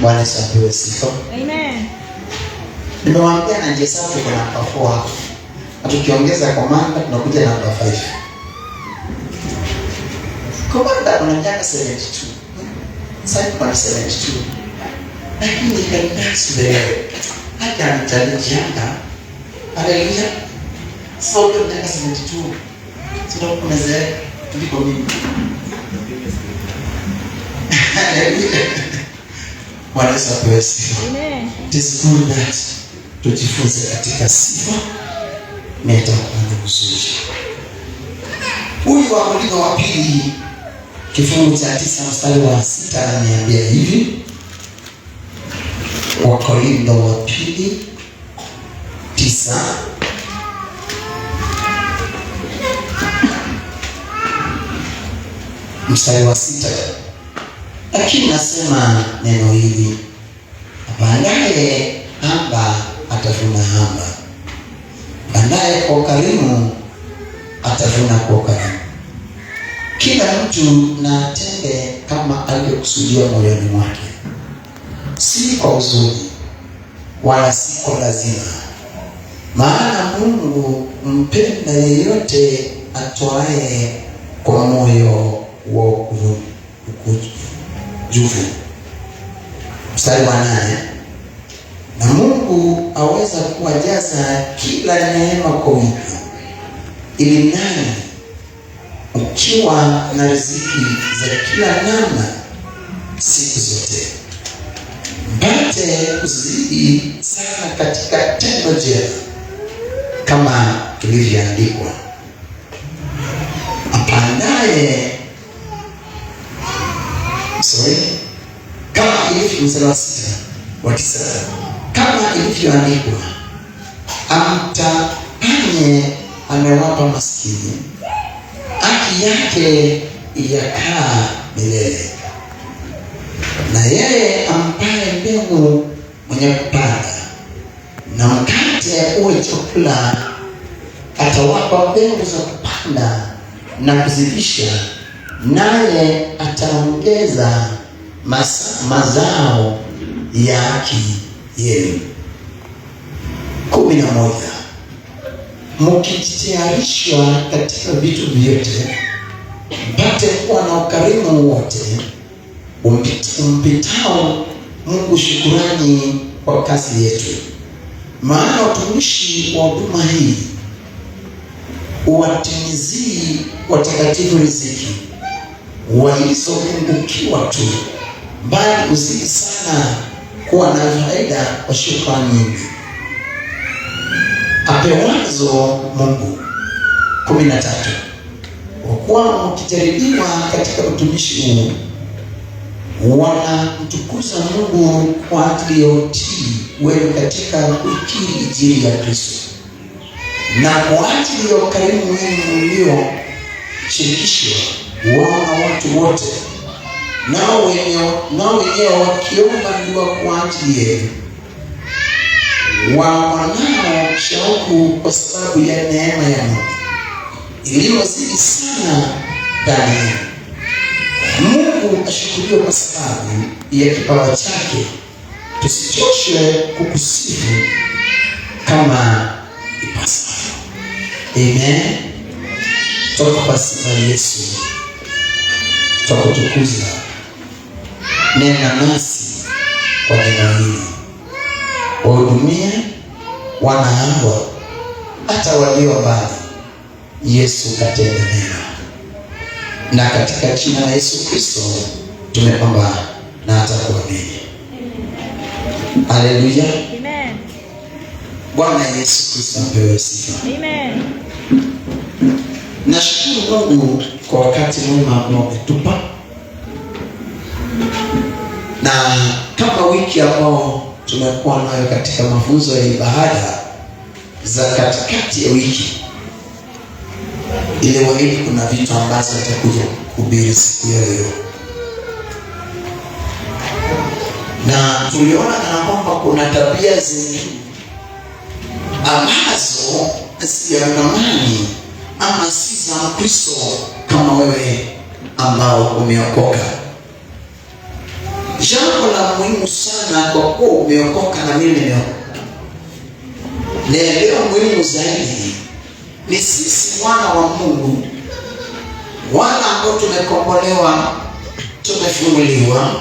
Bwana asifiwe sifa. Amen. Nimewambia na njesafu kuna namba 4 hapo. Tukiongeza komanda tunakuja namba 5. Komanda unataka 72. Sasa kuna 72. Lakini kanisa leo hata mtalijianga. Haleluya. Sasa tunataka 72. Sio kuna zile tuliko mimi. Haleluya. Bwana asifiwe sifa. Amen. It is good that tujifunze katika sifa na itakuwa nzuri. Huyu Wakorintho wa pili kifungu cha 9 mstari wa 6 ananiambia hivi. Wakorintho wa pili 9 mstari wa 6. Lakini nasema neno hili, apandaye hamba atavuna hamba, apandaye kwa ukarimu atavuna kwa ukarimu. Kila mtu na atende kama alivyokusudia moyoni mwake, si kwa uzuri wala si kwa lazima, maana Mungu mpenda yeyote atoaye kwa moyo wa ukujuvu. Mstari wa 8. Na Mungu aweza kuwajaza kila neema kwa wingi, ili nanyi ukiwa na riziki za kila namna siku zote mpate kuzidi sana katika tendo jema, kama ilivyoandikwa, apandaye kama ilivyo mstari wa 9 kama ilivyoandikwa, amtapanye amewapa maskini, haki yake yakaa milele. Na yeye ampaye mbegu mwenye kupanda na mkate uwe chakula, atawapa mbegu za kupanda na kuzidisha, naye ataongeza mazao ya haki yenu. 11. Mkijitayarisha katika vitu vyote, mpate kuwa na ukarimu wote, umpitao Mungu shukurani kwa kazi yetu. Maana watumishi wa huduma hii uwatimizii watakatifu riziki walizopungukiwa tu, bali uzidi sana kuwa na faida kwa shukrani nyingi apewazo Mungu. 13. Kwa kuwa mkijaribiwa katika utumishi huu, wanamtukuza Mungu kwa ajili ya utii wenu katika kuikiri injili ya Kristo, na kwa ajili ya ukarimu wenu ulioshirikishwa wao na watu wote, nao wenyewe wakiomba dua kwa ajili yenu, wanao shauku kwa sababu ya neema ya Mungu iliyozidi sana ndani yenu. Mungu ashukuriwe kwa sababu ya kipawa chake, tusichoshwe kukusifu kama ipasavyo. Amen. Toka kwa sifa Yesu, tukutukuza. Nena nasi kwa neno hili, wahudumie wana hawa hata walio mbali. Yesu katende neno, na katika jina la Yesu Kristo tumeomba na hata kuamini. Haleluya. Amen. Bwana Yesu Kristo apewe sifa. Amen. Nashukuru Mungu kwa wakati mwema ambao umetupa, na kama wiki ambao tumekuwa nayo katika mafunzo ya ibada za katikati ya wiki ile, wahidi kuna vitu ambazo nitakuja kuhubiri siku ya leo, na tuliona kana kwamba kuna tabia zingine ambazo siandamani ama si za Kristo kama wewe ambao umeokoka. Jambo la muhimu sana kwa kuwa umeokoka na mimi nimeokoka, na leo muhimu zaidi ni sisi wana wa Mungu, wana ambao tumekombolewa, tumefunguliwa.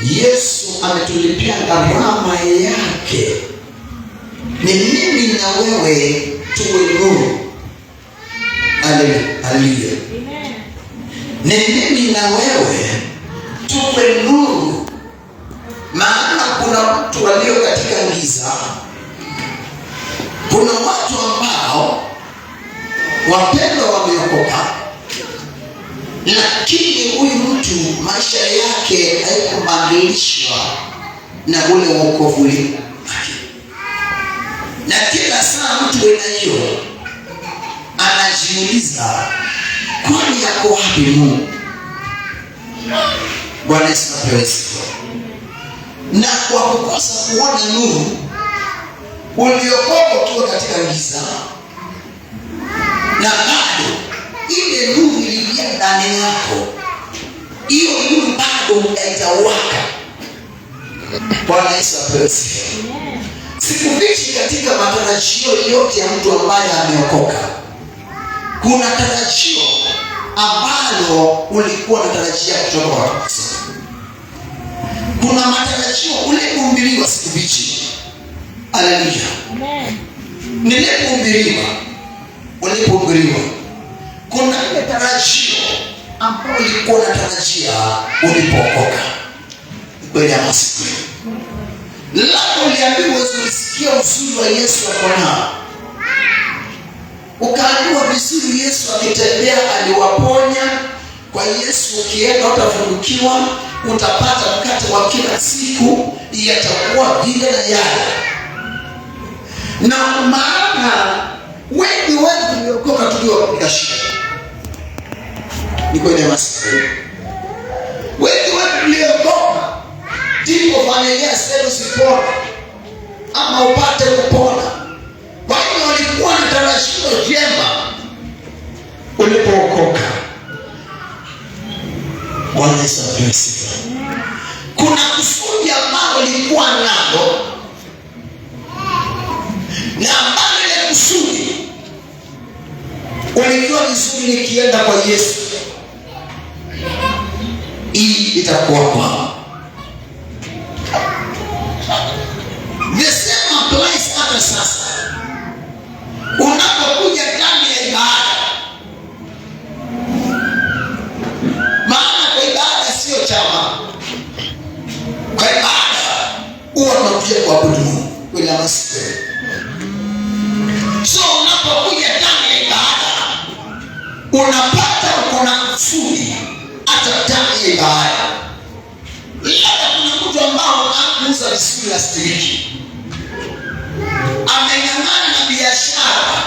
Yesu ametulipia gharama yake. Ni mimi na wewe tuwe nuru. Haleluya. Ni mimi na wewe tuwe nuru. Maana kuna watu walio katika giza. Kuna watu ambao wapendwa wameokoka, lakini huyu mtu maisha yake haikubadilishwa na ule wokovu ule. Na kila saa mtu hiyo anajiuliza, kwani yako wapi Mungu? Bwana Yesu asifiwe. Na kwa kukosa kuona nuru, uliokoka ukiwa katika giza, na bado ile nuru iliingia ndani yako, hiyo nuru bado haijawaka. Bwana Yesu asifiwe. Sikufichi katika matarajio yote ya mtu ambaye ameokoka, kuna tarajio ambalo ulikuwa unatarajia kutoka kwa Kristo. Kuna matarajio ulipohubiriwa, sikufichi. Haleluya. Amen. Ulipohubiriwa, kuna ile tarajio ambalo ulikuwa unatarajia ulipookoka. Kweli ama si kweli? Labda uliambiwa usikie uzuri wa Yesu akona, ukaambiwa vizuri Yesu akitembea aliwaponya. Kwa Yesu ukienda utafungukiwa, utapata mkate wa kila siku, yatakuwa vile na yale. Na maana wengi tuliokoka tukiwa katika shida. Ni kweli ama si kweli? Wengi tuliokoka ndipo familia zetu zipone ama upate kupona. Kwa hiyo walikuwa na tarajio jema ulipookoka. Bwana Yesu asifiwe. Kuna kusudi ambalo lilikuwa nalo, na ambalo ile kusudi ulijua vizuri, nikienda kwa Yesu hii itakuwa kwa. The same applies hata sasa. Unapokuja ndani ya ibada, maana kwa ibada sio chama. Kwa ibada huwa tunakuja kuabudu Mungu. Kweli ama si kweli? So unapokuja ndani ya ibada, unapata kuna kusudi hata ndani ya ibada. Labda kuna mtu ambao anakuuza vizuri la stiki, ameng'ang'ana na biashara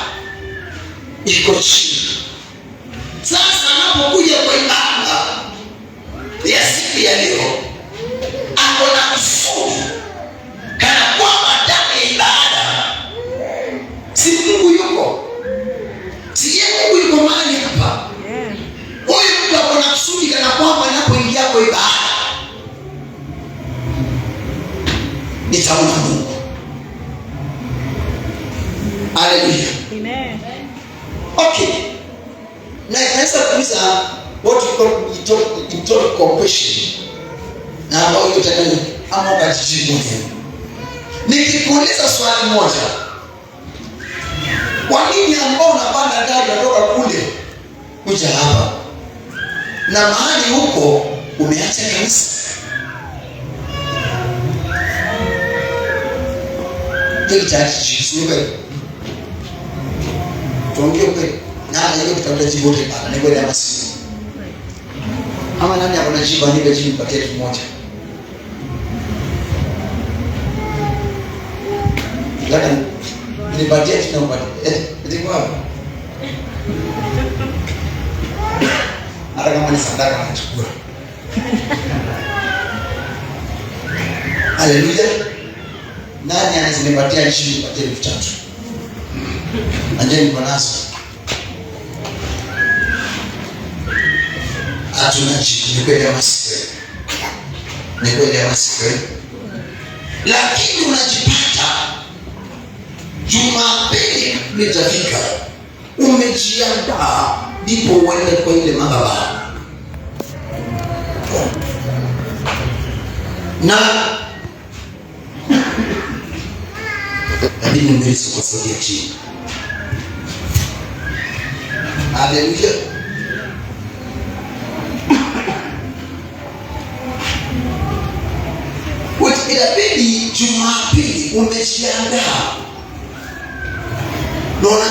iko chini. Sasa anapokuja kwa ibada ya siku ya leo, ako na kusudi kana kwamba ndani ya ibada si Mungu yuko, si yeye Mungu yuko mahali hapa. Huyu mtu ako na kusudi kana kwamba anapoingia kwa ibada nitaona Mungu. Haleluya. Amen. Okay. Na kanisa kuuliza what you call in compassion. Na ambao utakani ama ukajibu mwenyewe. Nikikuuliza swali moja, kwa nini ambao unapanda gari kutoka kule kuja hapa na mahali huko umeacha kanisa? Tuongee kweli. Na hiyo tutaenda jibu wote pale. Ni kweli ama si? Ama nani akona jibu anipe jibu kwa kitu moja. Lakini nipatie tena upate. Ndio hapo. Hata kama ni sadaka nachukua. Haleluya. Nani anazinipatia jibu kwa kitu tatu? Anjeni banazo. Hatuna jibu. Ni kweli ama si? Ni kweli ama si kweli? Lakini unajipata Jumapili litafika, umejiandaa, ndipo uende kwa ile madhabahu. Na hadi nimeweza kwa sauti ya chini. Haleluya. Inabidi Jumapili umejiandaa. Naona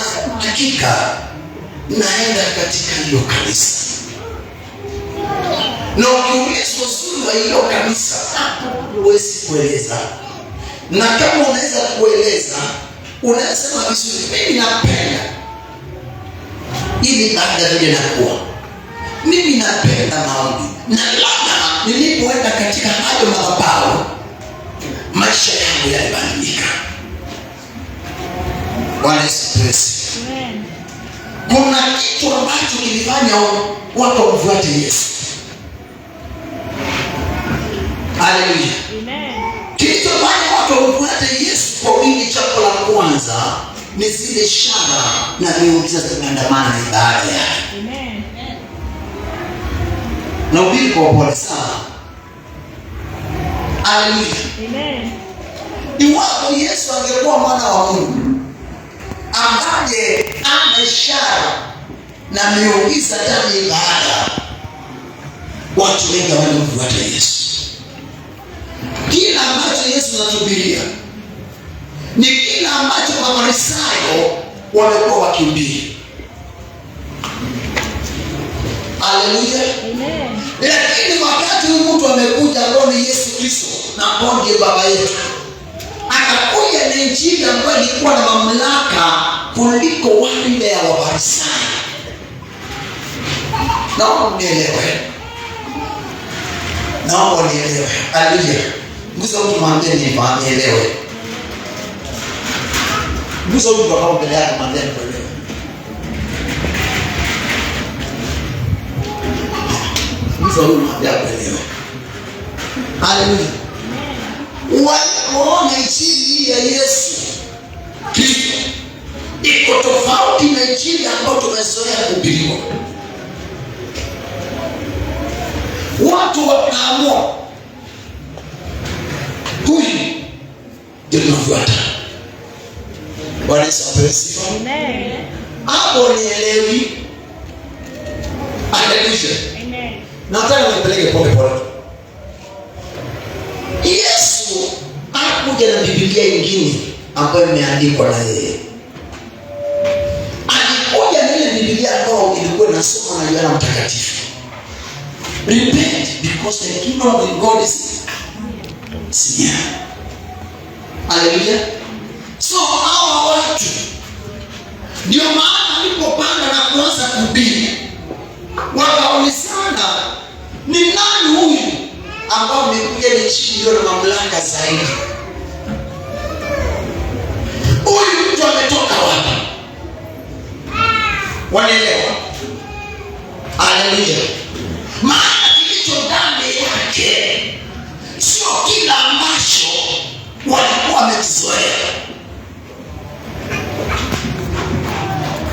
hakika naenda katika hiyo kanisa. Na ukiulizwa uzuri wa hiyo kanisa, huwezi kueleza. Na kama unaweza kueleza, unasema vizuri, mimi napenda ili baada vile nakuwa. Mimi napenda maombi. Na labda nilipoenda katika hayo madhabahu, maisha yangu yalibadilika. Bwana Yesu asifiwe. Kuna kitu ambacho kilifanya watu wamfuate Yesu. Haleluya. Amen. Kilichofanya watu wamfuate Yesu kwa wingi, jambo la kwanza ni zile ishara na miujiza zinaandamana na ibada yake. Amen. Na ubiri kwa upole sana. Haleluya. Amen. Iwapo Yesu angekuwa mwana wa Mungu ambaye ana ishara na miujiza ndani ya ibada, watu wengi wanamfuata Yesu. Kila ambacho Yesu anatuhubiria ni kila ambacho Mafarisayo wamekuwa wakihubiri. Haleluya. Amen. Lakini wakati huyu mtu amekuja ambao ni Yesu Kristo na ambao ndiye baba yetu, akakuja na injili ambayo ilikuwa na mamlaka kuliko wale ya Mafarisayo. Naomba unielewe. Naomba unielewe. Haleluya. Nguzo mtu mwambie nielewe. Nguzo mtu akao mbele yako mwambie nielewe. Nguzo mtu mwambie nielewe. Haleluya. Waona injili ya Yesu Kristo iko tofauti na injili ambayo tumezoea kuhubiriwa. Watu wakaamua huyu ndio tunafuata. Bwana Yesu asifiwe. Amen. Hapo nielewi. Haleluya. Amen. Nataka nipeleke pole pole. Yesu hakuja na Biblia nyingine ambayo imeandikwa na yeye. Alikuja na ile Biblia ambayo ilikuwa inasoma na Yohana Mtakatifu. Repent because the kingdom of God is near. Haleluya. So hawa watu ndio maana walipopanda na kuanza kuhubiri, wakaulizana, ni nani huyu ambao amekuja na injili iliyo na mamlaka zaidi? Huyu mtu ametoka wapi? Wanaelewa? Haleluya. Maana kilicho ndani yake sio kila ambacho walikuwa wamekizoea.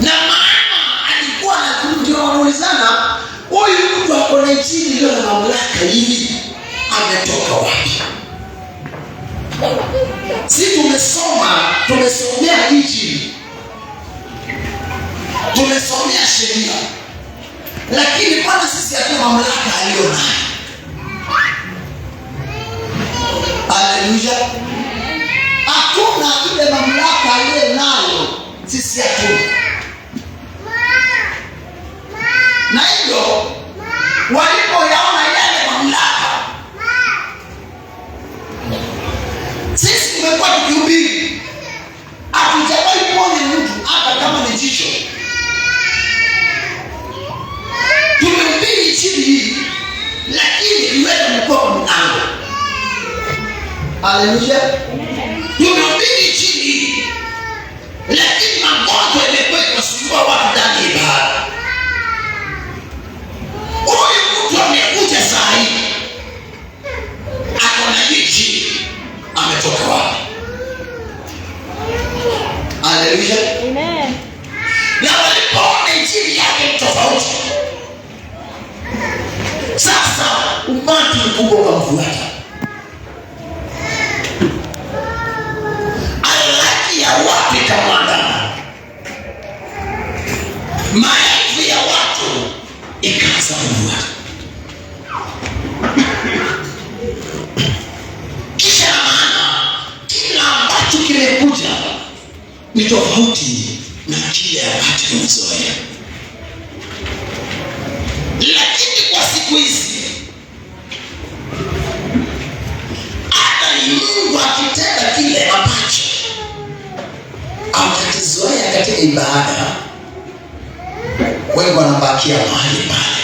Na maana alikuwa ndio wanaulizana, huyu mtu ako na injili iliyo na mamlaka hivi, ametoka wapi? Si tumesomea injili, tumesomea sheria, lakini bwana sisi hatuna mamlaka aliyo nayo. Haleluya. Hatuna ile mamlaka aliyo nayo, sisi hatuna. Na hivyo walipoyaona yale mamlaka, sisi tumekuwa tukihubiri, hatujawahi kuona mtu hata kama ni jicho. Tumehubiri injili hii, lakini iweke mkoa mlango. Haleluya. Tumehubiri injili hii, lakini magonjwa yamekuwa yakisumbua watu ndani ya ibada. Huyu mtu amekuja saa hii, Alaki ya watu ikamwandama, maelfu ya watu ikaanza kumua. Kisha maana kila ambacho kimekuja ni tofauti na kile ambacho tumezoea. Lakini kwa siku hizi hata Mungu akitenda kile ambacho hawatakizoea katika ibada, wengi wanabakia mahali pale.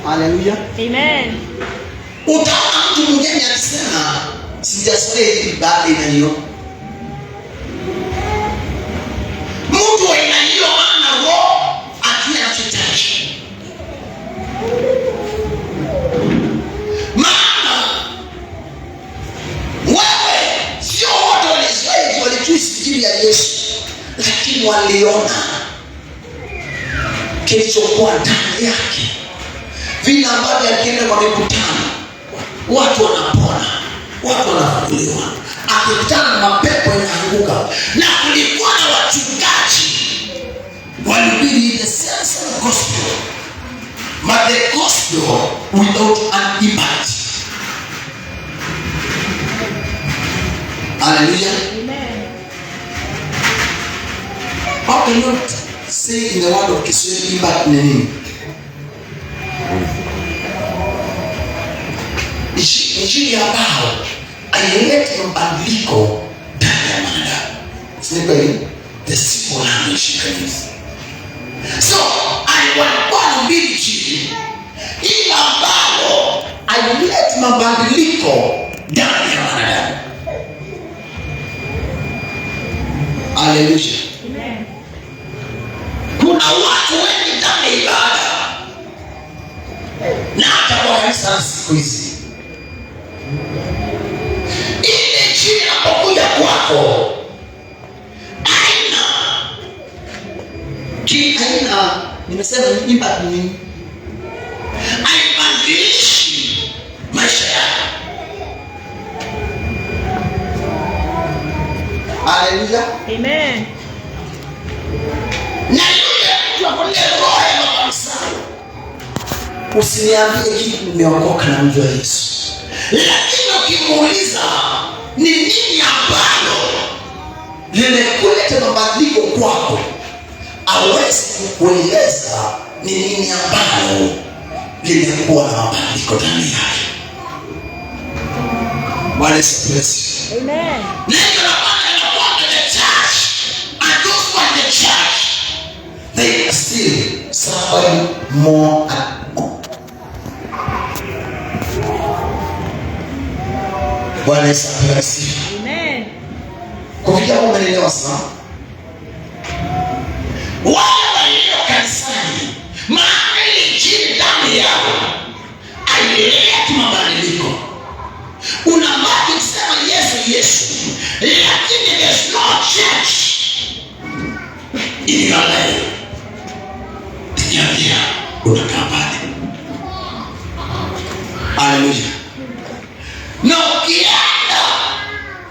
Haleluya. Amen. Utaona mtu mwingine akisema sijazoea hii ibada inaniyo. Mtu inaniyo ana roho akia chitachi. Maana wewe sio wote walizoea walitusijili ya Yesu, lakini waliona kilichokuwa ndani yake. Vile ambavyo akienda kwa mikutano, watu wanapona, watu wanafunguliwa, akikutana na mapepo yanaanguka. Na kulikuwa na wachungaji walihubiri the same gospel, but the gospel without an impact. Hallelujah. Amen. How can you say in the word of Kiswahili impact ni nini? Injili ambao ailete mabadiliko ndani ya mwanadamu. Sio kweli? The simple language kanisa. So, alikuwa anahubiri injili ili ambao ailete mabadiliko ndani ya mwanadamu. Haleluya. Amen. Kuna watu wengi ndani ya ibada na hata kwa kanisa siku hizi, ile injili inapokuja kwako aina nimesema impact nini? Haibadilishi maisha yako. Haleluya. Amen. Na yule mtu akonde roho ya makanisa, usiniambie kitu nimeokoka na mjua Yesu. Lakini ukimuuliza ni nini ambalo limekuleta mabadiliko kwako, hawezi kukueleza ni nini ambalo limekuwa na mabadiliko ndani yake. Bwana asifiwe. Amen. Neno la Bwana linakwambia the church, and those who are the church, they are still suffering more and more. Bwana asifiwe. Amen. Kufikia hapo umeelewa sana? Wale walio kanisani, maana ile injili ndani yao haileti mabadiliko. Unabaki kusema Yesu Yesu, lakini there's no church in your life. Tinyambia unakaa pale. Haleluya. Na ukienda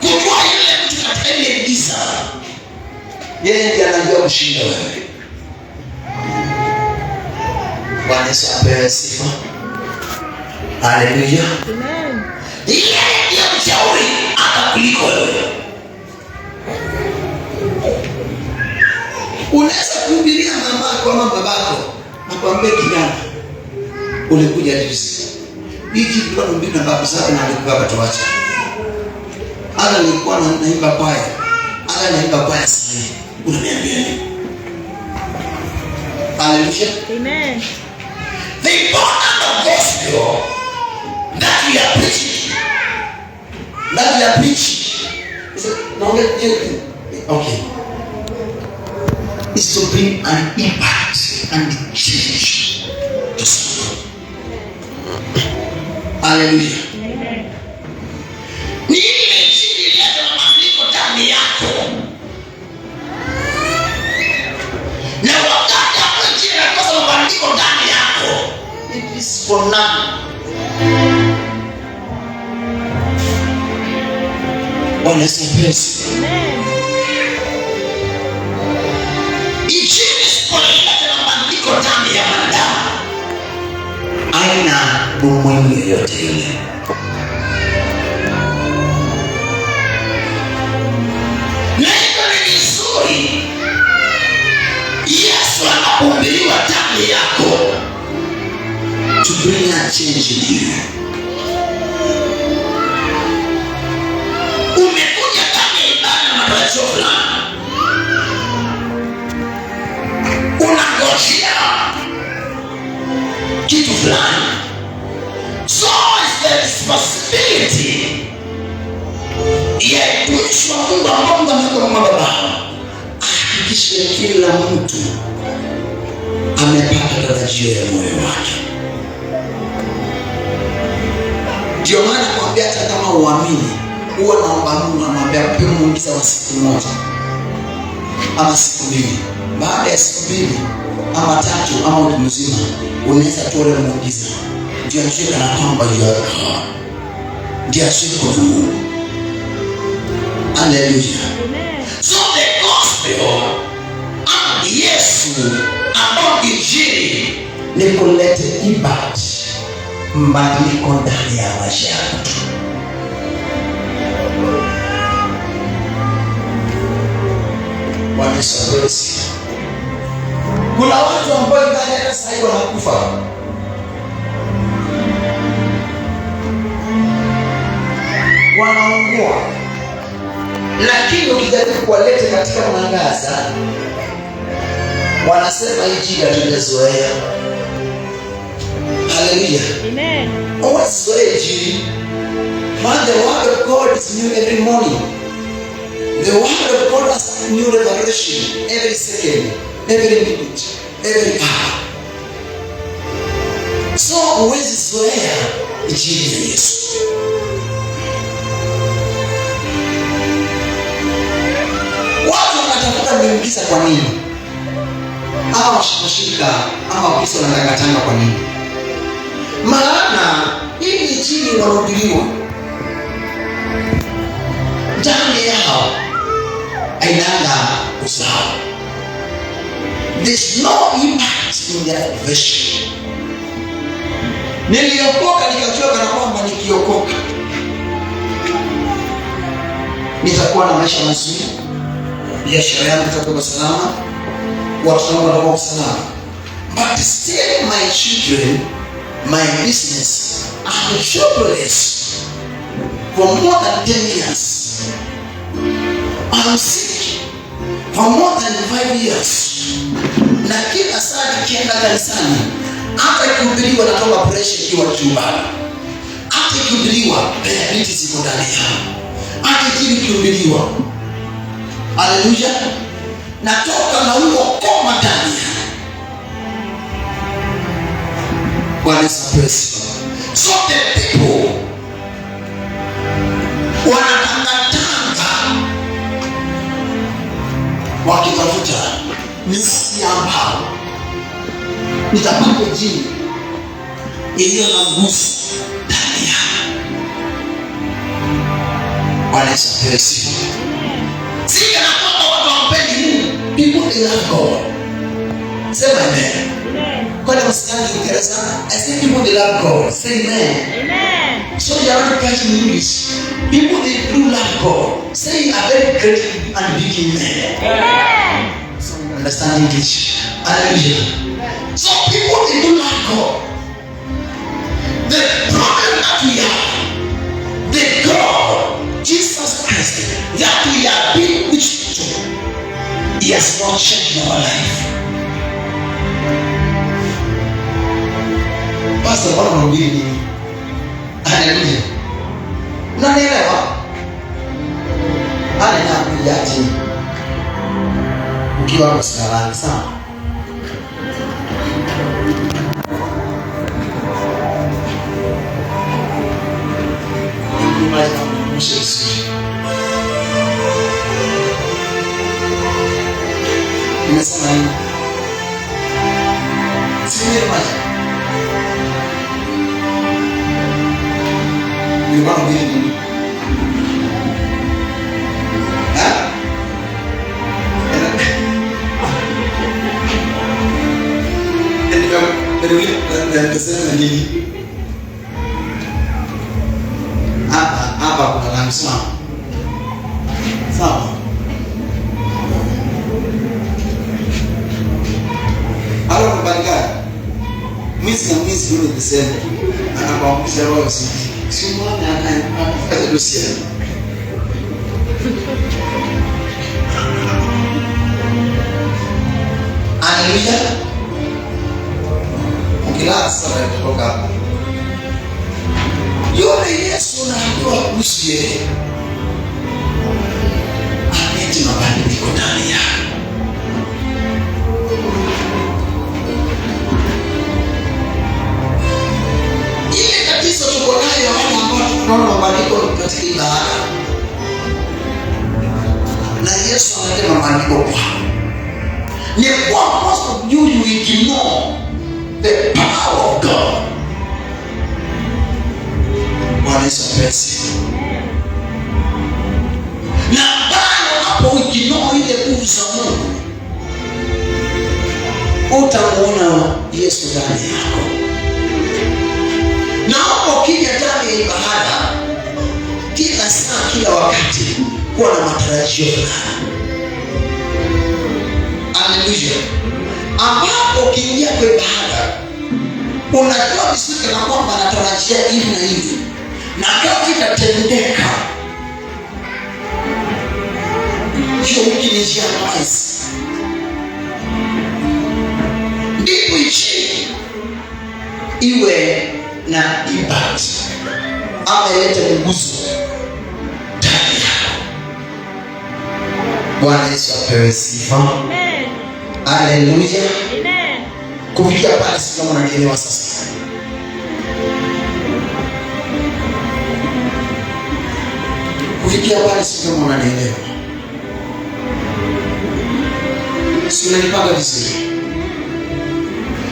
kujua yule mtu katika ile giza, yeye ndiye anajua kushinda wewe. Bwana Yesu apewe sifa. Haleluya. Amen. Yeye ndiye mshauri hata kuliko wewe. Unaweza kuhubiria mamako ama babako, akwambie kijana, ulikuja juzi. Hiki kwa mbinu na babu zako na alikuwa tuacha. Hata nilikuwa naimba kwaya. Hata naimba kwaya sasa. Unaniambia nini? Hallelujah. Amen. The important gospel that we are preaching. That we are preaching. Is it okay. Is to bring an impact and change to someone. Hallelujah. Amen. Ni ile injili ileta mabadiliko ndani yako. Na wakati hapo injili inakosa mabadiliko ndani yako, it is for nothing. Bwana Yesu mpesi. Amen. Injili isipoletwa na maandiko ndani ya mwanadamu haina umuhimu yoyote ile. Neno ni vizuri. Yesu anapohubiriwa ndani yako to bring a change in you. Umekuja kama ibada na matarajio fulani, unangojea kitu fulani, so is the responsibility ya mtumishi wa Mungu ambao Mungu ameweka madhabahu ahakikishe kila mtu amepata tarajio ya moyo wake. Ndio maana nakwambia hata kama uamini, huwa naomba Mungu, namwambia mpe muujiza wa siku moja ama siku mbili. Baada ya siku mbili ama tatu ama wiki mzima, unaweza toa ile muujiza. Ndio ajue kana kwamba ndio ajue kwa Mungu. Hallelujah. So the gospel, Yesu ambao injili ni kuleta impact, mabadiliko ndani ya maisha yako. Bwana Yesu. Kuna watu ambao ndani ya sasa hivi wanakufa. Wanaungua. Lakini ukijaribu kuwaleta katika mwangaza, wanasema injili hatujazoea. Hallelujah. Amen. What's injili? Man, the word of God is new every morning. The word of God has new revelation every second, every minute, every hour. So huwezi zoea injili ya Yesu. Watu wanatafuta miujiza kwa nini? Ama washirika ama Wakristo wanatangatanga kwa nini? Maana hii injili inahubiriwa ndani yao hainanga usawa. There's no impact in their salvation. Niliokoka nikajua kana kwamba nikiokoka nitakuwa na maisha mazuri, biashara yangu itakuwa salama, watu wangu watakuwa salama. But still my children, my business are jobless for more than 10 years. I'm sick for more than 5 years. Na kila saa nikienda kanisani, hata ikihubiriwa natoka pressure ikiwa chumbani. Hata ikihubiriwa diabetes iko ndani yangu. Hata ikihubiriwa, haleluya, natoka na huo koma ndani yangu. Bwana asifiwe. So the people wanatangatanga wakitafuta nisi ambao nitapata jini iliyo na nguvu ndani yao. Bwana asifiwe. Si kana kwamba watu hawapendi Mungu. People they love God. Sema amen. Kwa nini msianze Kiingereza? I say people they love God. Say amen. Amen. So you are not catching English. People they do love God. Say a very great and big amen. Amen. So you understand English. Hallelujah. So people they do love God. The problem that we have, the God, Jesus Christ, that we are being preached to, He has not changed our life. Pastor, what are we doing? Hallelujah. Unanielewa? Hallelujah. Ukiwa msalani sana. Nimesema hivi. Sisi ni maji. Ni mambo mengi. Nasema nini? Hapa kuna la msimamo. Sawa. Hapo kubalika. Mwizi na mwizi ndio kusema. Anabaumsha roho si mwana anafanya dosia. Haleluya. Kila sasa kutoka hapo. Yule Yesu anaambiwa kuhusu yeye. Alete mabadiliko ndani yako. Ile tatizo tuko nayo wale ambao tunaona mabadiliko katika ibada. Na Yesu analeta mabadiliko kwao. Ni kwa most of you ignore the power of God. Bwana Yesu asifiwe. Na bado hapo ignore ile nguvu za Mungu, utamuona Yesu ndani yako. Na hapo kija ndani ya ibada, kila saa, kila wakati kuwa na matarajio fulani. Haleluya. Ambapo ukiingia kwa ibada unajua vizuri na kwamba natarajia hivi na hivi, na kama itatendeka hiyo wiki ni njia rahisi, ndipo ichi iwe na impact ama ilete mguso ndani yako. Bwana Yesu apewe sifa. Amen. Haleluya. Amen. Kufikia pale sisi kama unanielewa sasa. Kufikia pale sisi kama unanielewa. Sisi tunapanga vizuri.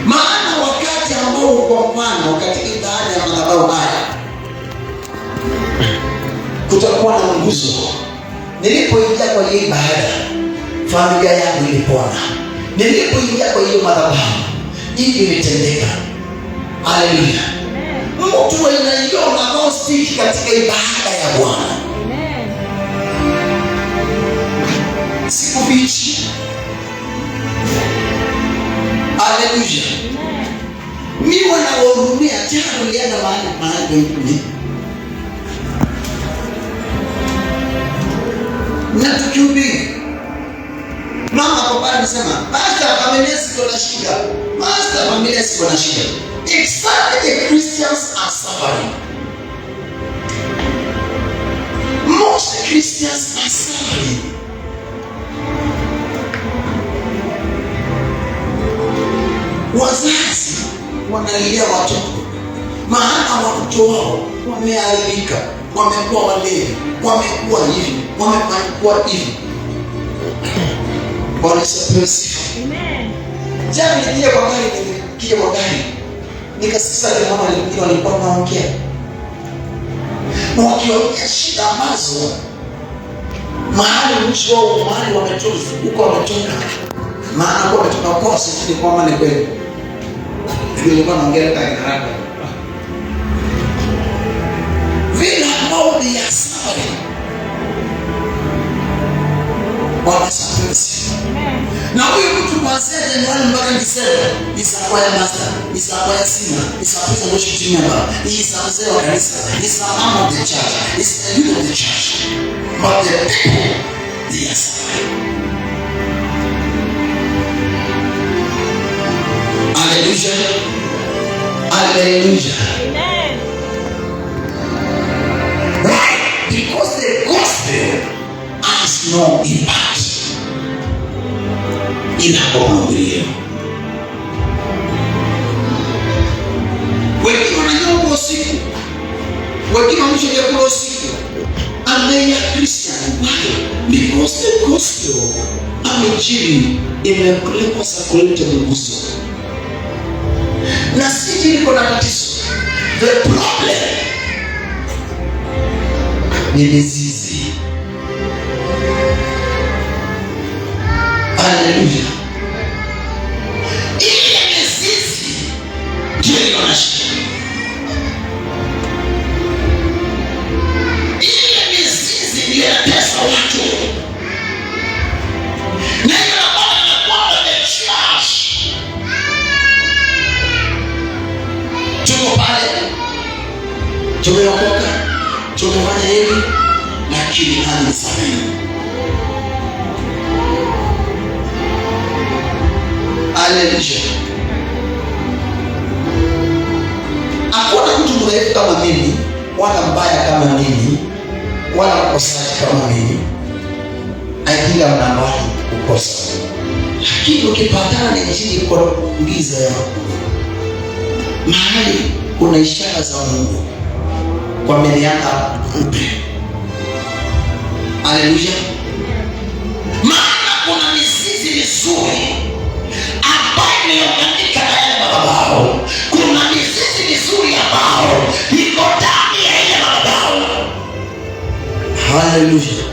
Maana wakati ambao kwa mfano katika ibada ya madhabahu haya kutakuwa na nguzo. Nilipoingia kwa hiyo ibada, familia yangu ilipona. Nilipoingia kwa hiyo madhabahu, hivi imetendeka. Haleluya. Mtu anaiona gospel katika ibada ya Bwana. Sikufichi. Haleluya. Mimi wanahurumia tena nilienda mahali pengine. Na tukihubiri, mama kwa pale anasema, "Pastor, familia siko na shida. Pastor, familia siko na shida." Exactly, the Christians are suffering. Most Christians are suffering. Wazazi wanalilia watoto, maana watoto wao wameharibika, wamekuwa walevi, wamekuwa hivi, wamekuwa hivi. Bwana asifiwe. Amen. Jana nilikuja kwa gari, nikasikia mama walikuwa wanaongea. Wakiongea shida ambazo mahali mwisho wao mahali wametoka huko wametoka. Maana kwa wametoka kwa sisi ni kwamba ni kweli. Nilikuwa naongea kwa haraka. Vile ambao ni asari. Bwana asifiwe. Na huyu mtu mwanzeni ni wale mpaka Disemba, isakuwa ya master, isakuwa ya sina, isakuwa ya worship team member, isakuwa ya kanisa, isakuwa of the church, is the youth of the church. But the people, they are suffering. Hallelujah. Hallelujah. Amen. Right? Because the gospel has no impact. Inapohubiriwa. Wengine wananyonga usiku, wengine wamesha chakula usiku, and they are Christian. Why? Because the gospel amejiri imepelekwa sakulete mguso. Na sisi liko na tatizo. The problem ni mizizi. Haleluya. Ile mizizi ndio iliona shida. Ile mizizi ndio inatesa watu. Na hiyo nakwamba the church. Tuko pale, tumeokoka, tumefanya hivi, lakini hali sahihi. Haleluya. Hakuna mtu mrefu kama mimi, wala mbaya kama mimi, wala mkosaji kama mimi. Aidha mnambali kukosa. Lakini ukipatana na injili kwa ngiza ya mahali kuna ishara za Mungu kwa mbele yako mpe. Haleluya. Maana kuna mizizi mizuri ambayo imeunganika na yale madhabahu. Kuna mizizi mizuri ambayo iko ndani ya ile madhabahu. Haleluya.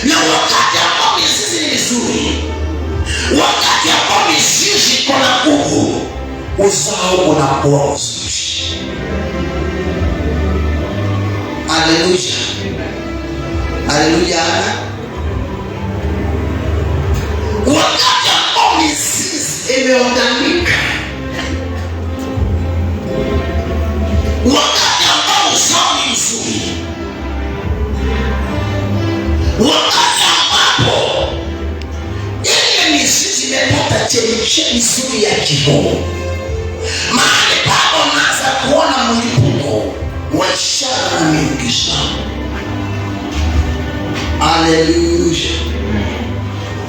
Na wakati ambao mizizi ni mizuri, wakati ambao mizizi kuna nguvu, uzao unakuwa mzuri. Haleluya. Haleluya. Wakati ambao mizizi imeunganika, wakati ambao uzao ni mzuri, wakati ambapo ile mizizi imepata chemchemi nzuri ya kiroho, mahali papo unaanza kuona mlipuko wa ishara na miujiza. Haleluya.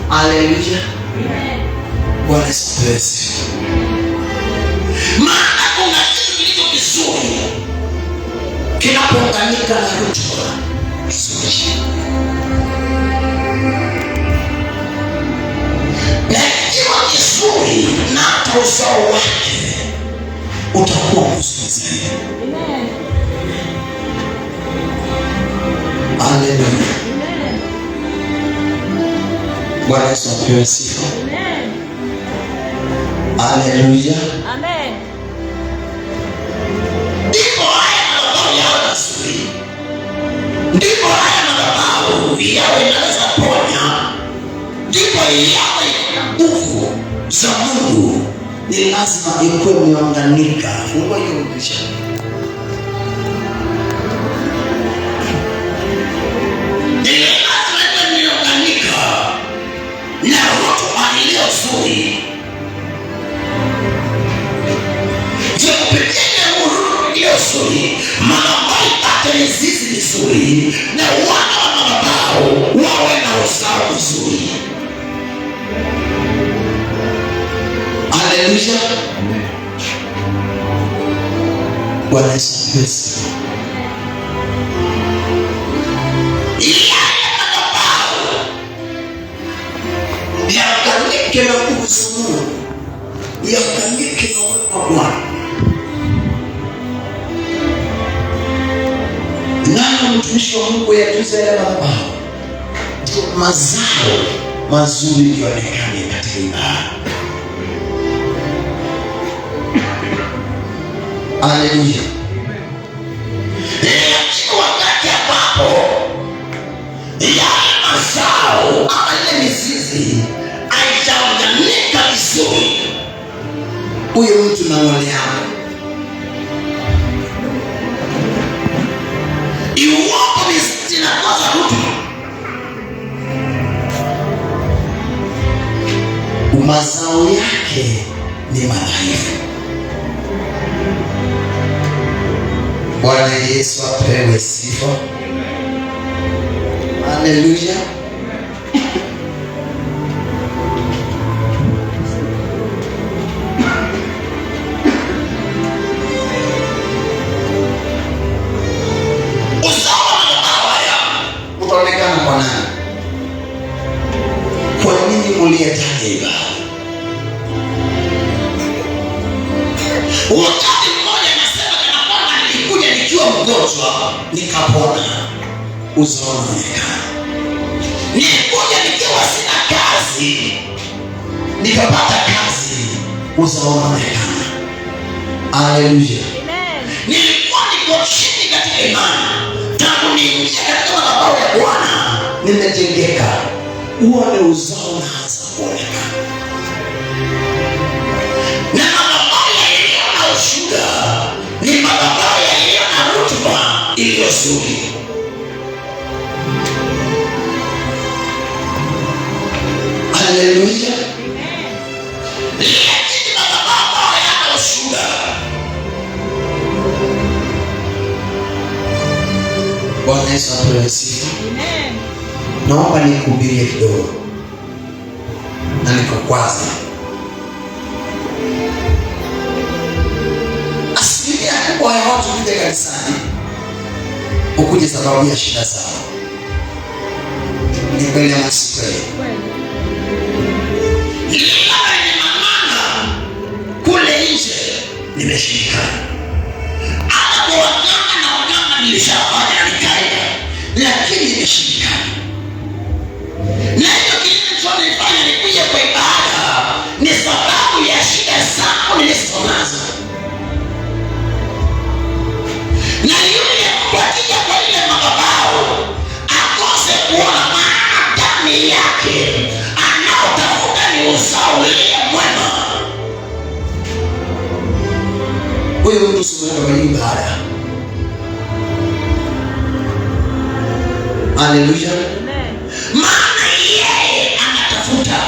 Haleluya. Bwana asifiwe. Maana kuna kitu kilicho kizuri kinapounganika na rutuba nzuri. Na ikiwa kizuri na hata uzao wake utakuwa mzuri zaidi. Haleluya. Bwana Yesu apewe sifa. Haleluya. Amen. Ndipo haya madhabahu yawe mazuri. Ndipo haya madhabahu yawe inaweza ponya. Ndipo yawe na nguvu za Mungu. Ni lazima ikuwe imeunganika. Fungua hiyo picha. Ni lazima ikuwe imeunganika na rutuba iliyo nzuri. Nzuri, madhabahu ipate mizizi mizuri, na wana wa madhabahu wawe na uzao mzuri. Haleluya. Bwana Yesu asifiwe. Yale madhabahu yaunganike na nguvu za Mungu, yaunganike na uwepo wa Bwana. Na mtumishi wa Mungu yatunze yale madhabahu, mazao mazuri yaonekane katika ibada. Haleluya. Wakati ambapo yale mazao ama ile mizizi haijaunganika vizuri, huyo mtu na wale hao, iwapo mizizi na kosa rutuba, mazao yake ni madhaifu. Bwana Yesu apewe sifa. Haleluya. Utaonekana kwa nani? Kwa nini mliyetaja ibada? Wakati mmoja nasema kana kwamba nilikuja nikiwa mgonjwa nikapona. uzao unaonekana. Nilikuja nikiwa sina kazi, nikapata kazi, uzao unaonekana. Haleluya. Nilikuwa niko chini katika imani, tangu niingia katika madhabahu ya Bwana nimejengeka. Uone uzao unaanza kuonekana. Na madhabahu yaliyo na ushuhuda ni madhabahu yaliyo na rutuba iliyo nzuri. Haleluya. Lakini madhabahu yana ushuhuda. Bwana Yesu apewe sifa. Naomba nikuhubirie kidogo na nikukwaze. Asilimia kubwa ya watu kuja kanisani ukuje sababu ya shida zao. Ni kweli ama si kweli? Kule nje nimeshindikana. Hata kwa waganga na waganga nilishafanya nikaenda, lakini nimeshindikana. Na hiyo kilichonifanya nikuja kwa ibada ni sababu ya shida zangu nilizonazo. Na yule akija kwa ile madhabahu akose kuona maana ndani yake, anaotafuta ni uzao ulio mwema. Huyo mtu simuenda kwa ibada. Haleluya. Maana yeye anatafuta.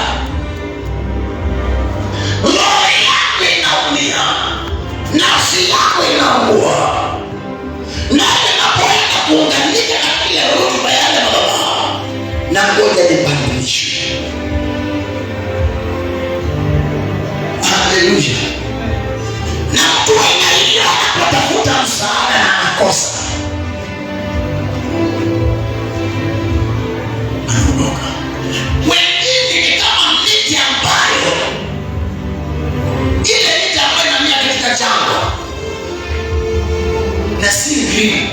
Roho yako inaumia, nafsi yako inaugua. Na unapoenda kuunganika na ile rutuba yale madhabahu, na ngoja nibadilishe. Haleluya. Na mtu anaingia anatafuta msaada na anakosa. Anaondoka. Wengine ni kama miti ambayo, ile miti ambayo inamea katika jangwa na si green,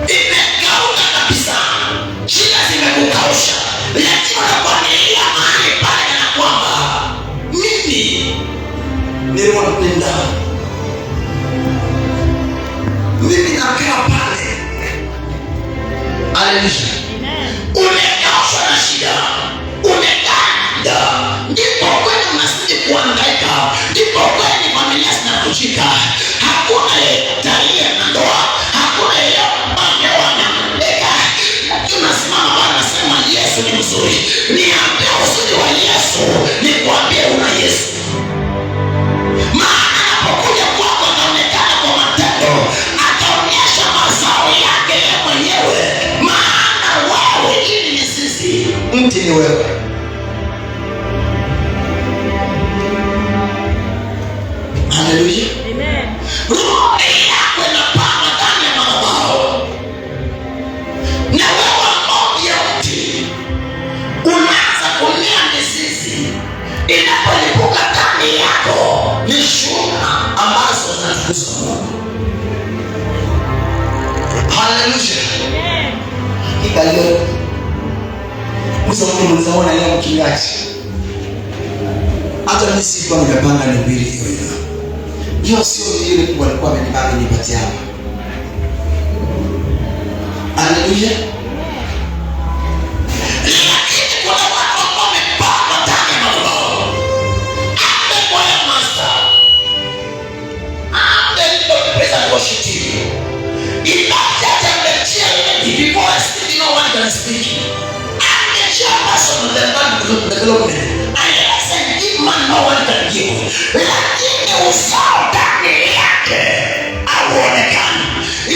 imekauka kabisa, shida zimekukausha, lakini unapoangalia mahali pale na kwamba mimi nilikuwa napenda, mimi nakaa pale. Haleluya. Umekaushwa na shida, umekanda, ndipo kweli unazidi kuhangaika, ndipo kweli familia zinakujika. Hakuna yeyote na ndoa, hakuna yeyote wanamleka. Lakini unasimama Bwana anasema Yesu ni mzuri. Niambie uzuri wa Yesu, nikwambie una Yesu. Maana anapokuja kwako ataonekana kwa matendo, ataonyesha mazao yake ya mwenyewe. Maana wewe ili ni sisi, mti ni wewe. Haleluya. Amen. Roho yako inapanda ndani ya madhabahu. Na wewe mmoja mti unaanza kumea mizizi. Inapolipuka ndani yako ni shuhuda ambazo zinatukuza Mungu. Haleluya. Amen. Hakika leo mtu mnaona leo mchungaji, hata mimi sikuwa nimepanga nihubiri hiyo. Hiyo sio ile kubwa alikuwa amenibaki nipatie hapa. Haleluya. Lakini kuna watu ambao wamepanga ndani ya madhabahu. Kwa ya master. Ndio pesa kwa shiti. Ibada ya mchana before speaking no one can speak. The chairperson of the bank development. I said if man no one can give. Lakini usao ndani yake auonekani.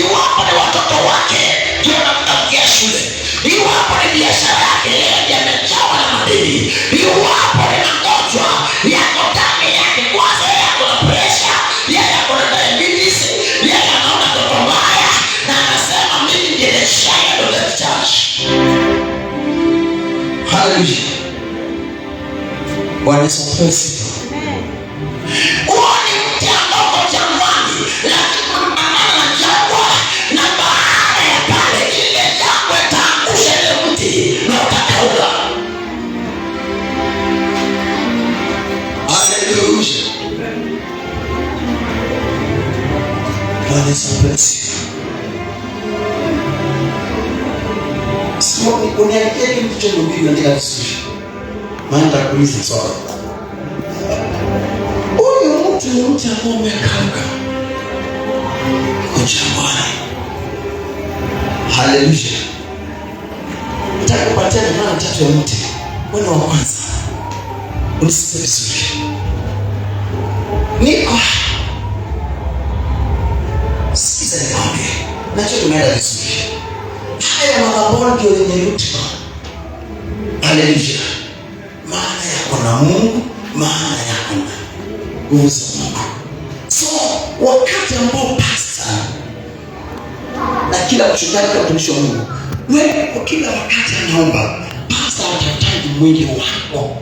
Iwapo ni watoto wake ndio wanamtafutia shule, iwapo ni biashara yake yeye amejawa na madeni, iwapo ni magonjwa yako ndani yake, kwanza yeye ako na pressure, yeye ako na diabetes, yeye anaona mtoto mbaya na anasema mimi ndiye the child of the church. Haleluya. Bwana Yesu asifiwe. Uone mti ambao jangwani, lakini unaanana na jangwa, na baada ya pale ile jangwa Bwana Yesu asifiwe. Sio uniangalie kitu cha Biblia ndika vizuri. Maana takuuliza swali. Huyu mtu ni mtu ambaye amekauka. Kwa Bwana. Haleluya. Nataka kupatia mfano tatu ya mti. Bwana wa kwanza. Unisikize vizuri. Niko sikiza nikwambie. Nacho tumeenda vizuri. Haya madhabahu ndio yenye rutuba. Haleluya. Maana yako na Mungu, maana yako na nguvu za Mungu. So wakati ambao pastor na kila mchungaji na mtumishi wa Mungu, wewe kwa kila wakati anaomba, pastor atahitaji mwili wako.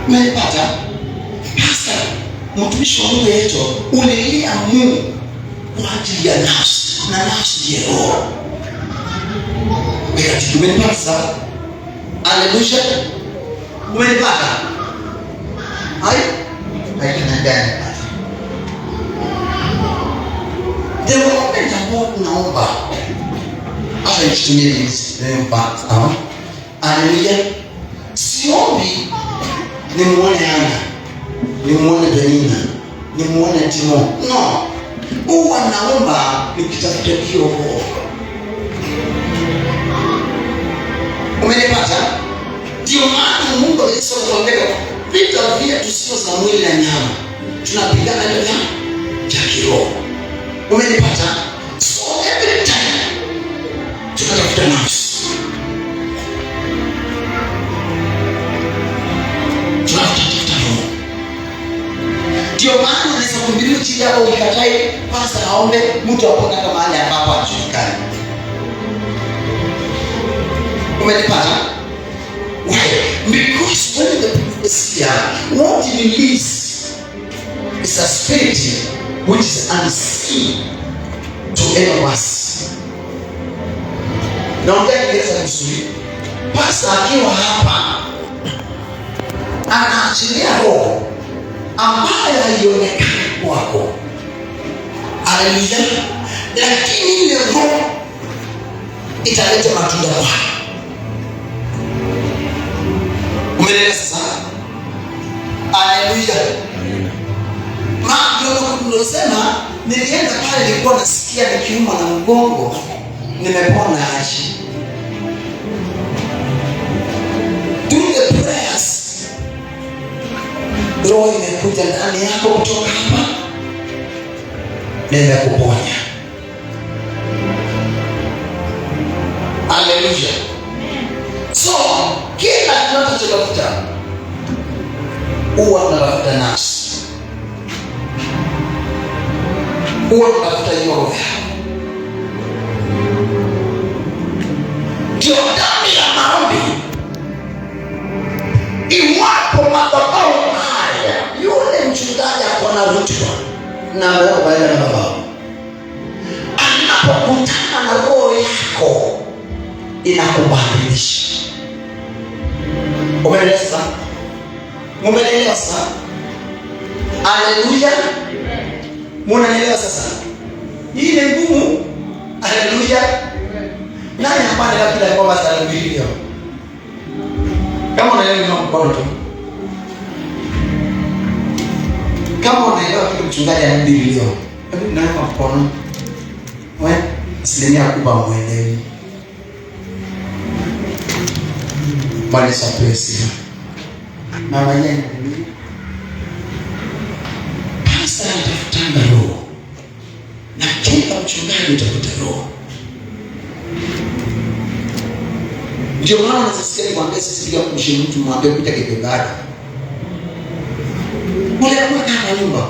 Umepata? Pastor, mtumishi wa Mungu yetu, ulilia Mungu kwa ajili ya nafsi, na nafsi ya roho. Wakati umenipata sasa? Haleluya. Umenipata? Haina gani? The moment ambao unaomba, hata nikitumia hizi mpaka haleluya. Siombi nimuone Ana, nimuone Benina, nimuone Timo. No. Huwa naomba nikitafuta hiyo roho. Umenipata? Ndio maana Mungu alisema tuambie vita vyetu sio za mwili na nyama. Tunapigana na vya kiroho. Umenipata? So every time tunatafuta nafsi. Tunatafuta roho. Ndio maana unaweza kumbilia chini hapo ukatae pastor aombe mtu apone kama mahali ambapo hajulikani. Umenipata? Why? Because when the people is here, what he release is a spirit which is unseen to any of us. Naongea Kiingereza vizuri. Pastor akiwa hapa anaachilia roho ambayo haionekani kwako. Haleluya. Lakini ile roho italeta matunda kwako. Umeelewa sasa? Haleluya. Unasema nilienda pale nilikuwa nasikia nikiuma na mgongo, nimepona aje. During the prayers, roho imekuja ndani yako kutoka hapa, nenda kuponya. Haleluya. So kila tunachotafuta huwa tunatafuta nafsi, huwa tunatafuta hiyo roho. Ndio damu ya maombi. Iwapo madhabahu haya, yule mchungaji ako na rutuba na roho baada ya madhabahu, anapokutana na roho yako inakubadilisha. Umeelewa sasa? Umeelewa sasa? Haleluya. Munaelewa sasa? Hii ni ngumu. Haleluya. Nani hapa anataka kila ngoma za Biblia? Kama unaelewa ni mkono tu. Kama unaelewa kitu mchungaji ana Biblia, hebu naomba mkono. Wewe asilimia kubwa muelewi. Bwana sapesi. Mama yenu. Pastor anatafuta roho. Na kila mchungaji utakuta roho. Ndio maana nasisikia nikwambia sisi bila kumshiriki mtu mwambie kuita kibebada. Wale kwa kama nyumba.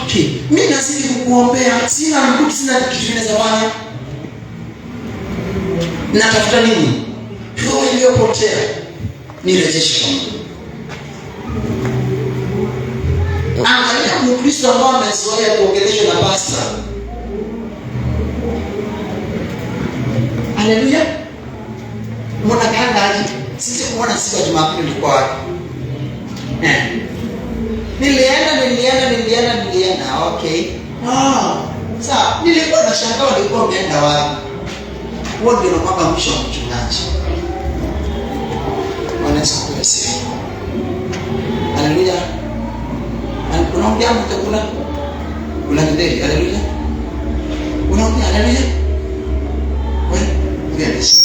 Okay, mimi nazidi kukuombea, sina nguvu, sina kitu kinaweza fanya. Natafuta nini? Roho iliyopotea. Nirejeshe kwa Mungu. Angalia Mkristo ambaye amezoea kuongeleshwa na pastor. Haleluya. Mbona kangaji? Sisi kuona siku ya Jumapili nilikuwa wapi? Nilienda. Okay. nilikuwa nashangaa walikuwa wameenda wapi. Huo ndio unakuwa mwisho wa mchungaji. Wanaweza kuelezea. Haleluya. Unaongea mtakula. Unadai haleluya. Unaongea haleluya. Yes.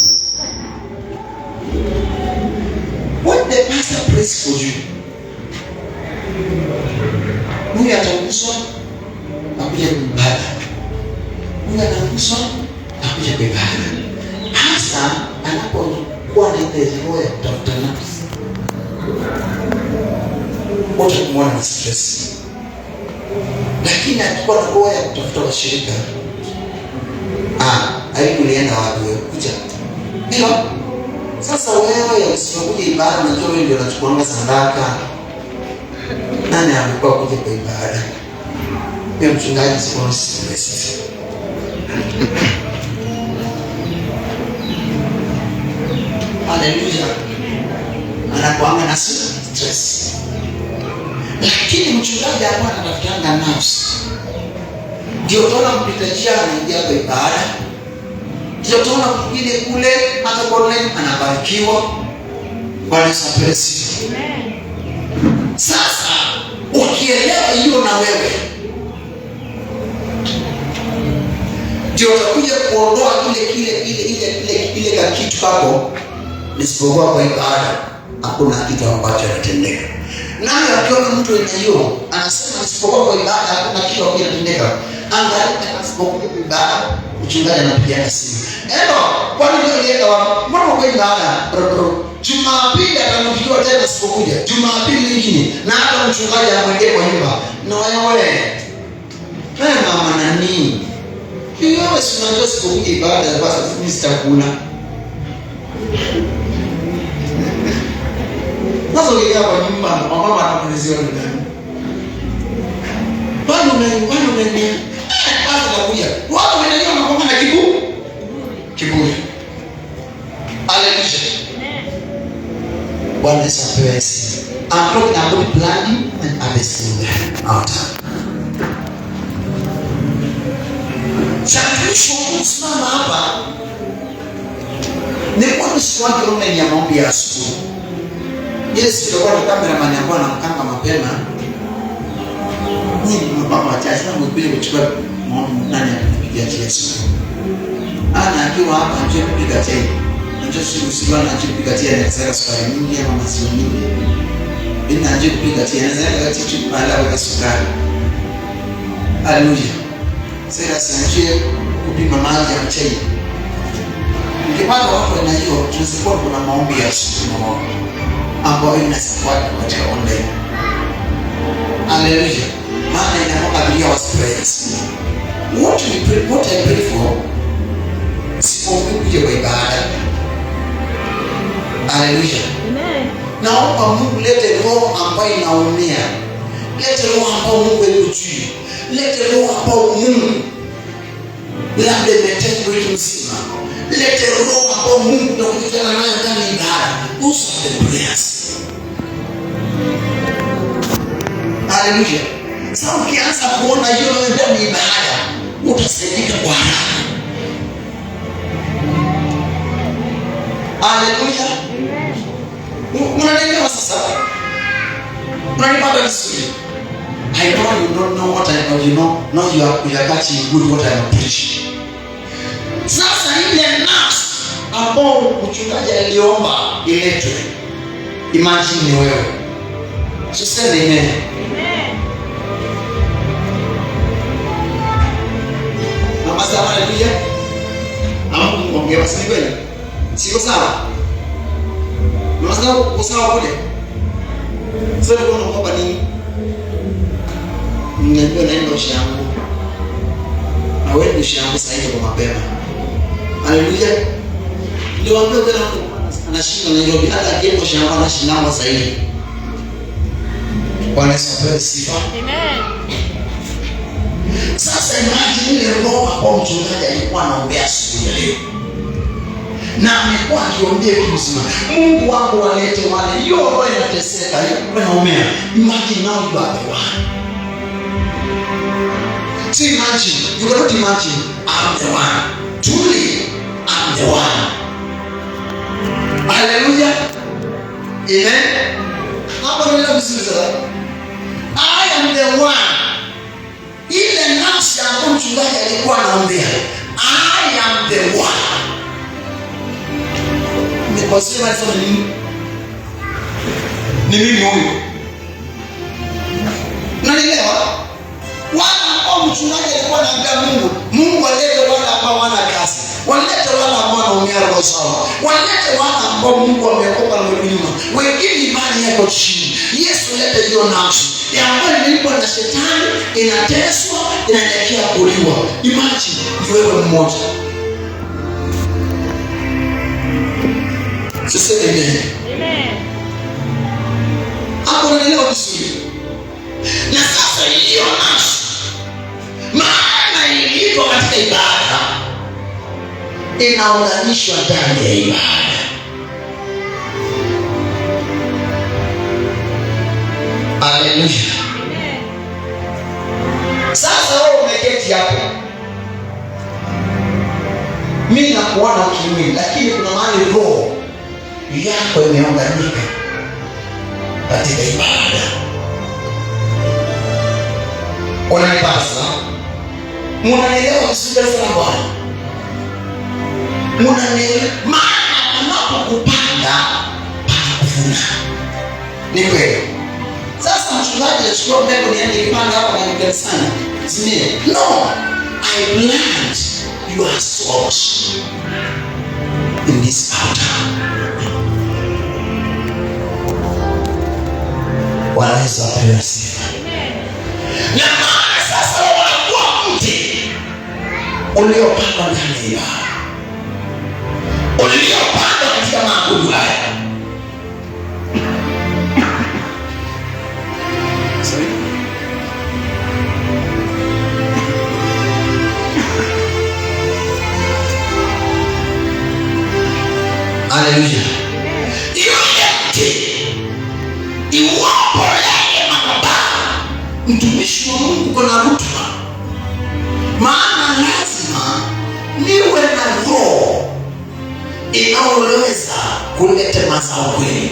What the pastor prays for you. Huyu ataguswa na kuja kuibada. Huyu ataguswa na kuja kuibada. Hasa anapokuwa na ile roho ya kutafuta nafsi. Wote kumwona na stress. Lakini akikuwa na roho ya kutafuta washirika. Haikulienda wapi wewe kuja. Ndio. Sasa wewe usipokuja ibada unajua wewe ndio unachukuanga sadaka. Nani alikuwa kuja kwa ibada? Wewe mchungaji sio stress. Haleluya. Anakuanga na stress. Lakini mchungaji hapa anatafutanga nafsi. Ndio tunaona mpita njia anaingia kwa ibada. Ndio tunaona mwingine kule hata kwa online anabarikiwa. Bwana asifiwe. Amen. Sasa ukielewa hiyo na wewe ndio utakuja kuondoa ile kitu kako. Nisipokuwa kwa ibada hakuna kitu ambacho kinatendeka. Nani akiona mtu mwenye hiyo anasema nisipokuwa kwa ibada hakuna kitu ambacho kinatendeka. Angalia nisipokuwa kwa ibada mchungaji anapiga simu. Kwani ndio ile mbona kwa ibada? Jumapili atamfikiwa tena sipokuja. Jumapili nyingine na hata mchungaji anamwendea kwa nyumba. Na wewe mama nani? Wewe si unajua sipokuja ibada basi mimi sitakula. Sasa ukikaa kwa nyumba mama atakuelezea nini? Bado unani hata nakuja. Wao wanajua mnakuwa na kiburi. Haleluya. Bwana asifiwe. I'm talking about planning and harvesting out. Changisho kusimama hapa. Ni kwa mswaki online ya maombi ya asubuhi. Yes, tulikuwa na cameraman ambaye anamkanga mapema. Ni mama wachache na mbili kuchukua nani anapiga Yesu. Ana akiwa hapa nje kupiga tena. Ndio sisi kupiga tena na sukari nyingi ama maziwa nyingi. Ina nje kupiga tena na kitu pala kwa sukari. Haleluya. Sasa sanje kupima maji ya chai. Ukipata watu na hiyo tunasipoti kuna maombi ya asubuhi ambayo inasapoti katika online. Haleluya. Maana inakabilia wasprayers. What I pray for sipokuja kwa ibada. Haleluya. Amen. Naomba Mungu lete roho ambayo inaumia. Lete roho ambayo Mungu anajui. Lete roho ambayo Mungu labda imetenda wiki mzima. Lete roho ambayo Mungu anakutana nayo ndani ya ibada. Those are the prayers. Haleluya. Sasa ukianza kuona hiyo ndani ya ibada, utasaidika kwa haraka. Haleluya. Unanielewa sasa? Unanipata vizuri? I know you don't know what I know, you know. Now you are catching good what I am preaching. Sasa ile nafsi ambao mchungaji aliomba iletwe. Imagine wewe. Tuseme amen. Mama sawa, haleluya. Mungu ongea sasa kweli. Siko sawa? Mama sawa, uko sawa kule? Sasa uko unaomba nini? Ninajua naenda ushangu. Na wewe ushangu sasa hivi kwa mapema. Haleluya. Ndio ambao tena anashinda na ndio hata akienda ushangu anashinda sasa hivi. Bwana asifiwe sifa. Amen. Sasa imagine ile roho kwa mchungaji alikuwa anaombea asubuhi ya leo. Na amekuwa akiombea kusema Mungu wangu walete wale hiyo roho inateseka hiyo anaombea. Imagine now you are the one. See, imagine, you cannot imagine, I'm the one. Truly, I'm the one. Hallelujah. Amen. I am the one. Ile nafsi ambayo mchungaji alikuwa anaombea, I am the one. Nikosema sasa ni mimi huyu. Unanielewa? Wala ambao mchungaji alikuwa anaambia Mungu alete wale ambao wana kazi. Walete wale ambao wanaumia roho sawa. Walete wale ambao Mungu ameokoka na kunyuma. Wengine imani yako chini. Yesu lete hiyo nafsi. Ya ambayo ilikuwa na shetani, inateswa, inaelekea kuliwa. Imagine ni wewe mmoja. Sasa amen. Hapo unaelewa vizuri. Na sasa hiyo nafsi, maana ilivyo katika ibada, inaunganishwa ndani ya ibada. Haleluya. Sasa wewe umeketi hapo, mimi nakuona kimwili, lakini kuna mahali roho yako imeunganika katika ibada. Unanipasa? Munanielewa vizuri sana Bwana? Munanielewa? Maana unapokupanda pakuvuna. Ni kweli. Sasa mchungaji achukua mbegu niende ipanda hapa na kanisani. Zimie. No. I plant your souls in this altar. Bwana Yesu apewe sifa. Na maana sasa unakuwa mti uliopandwa ndani ya ibada, uliopandwa katika maabudu haya. Haleluya. Yule mti iwapo yeye madhabahu, mtumishi wa Mungu kuna rutuba. Maana lazima niwe na roho inayoweza kuleta mazao kweli.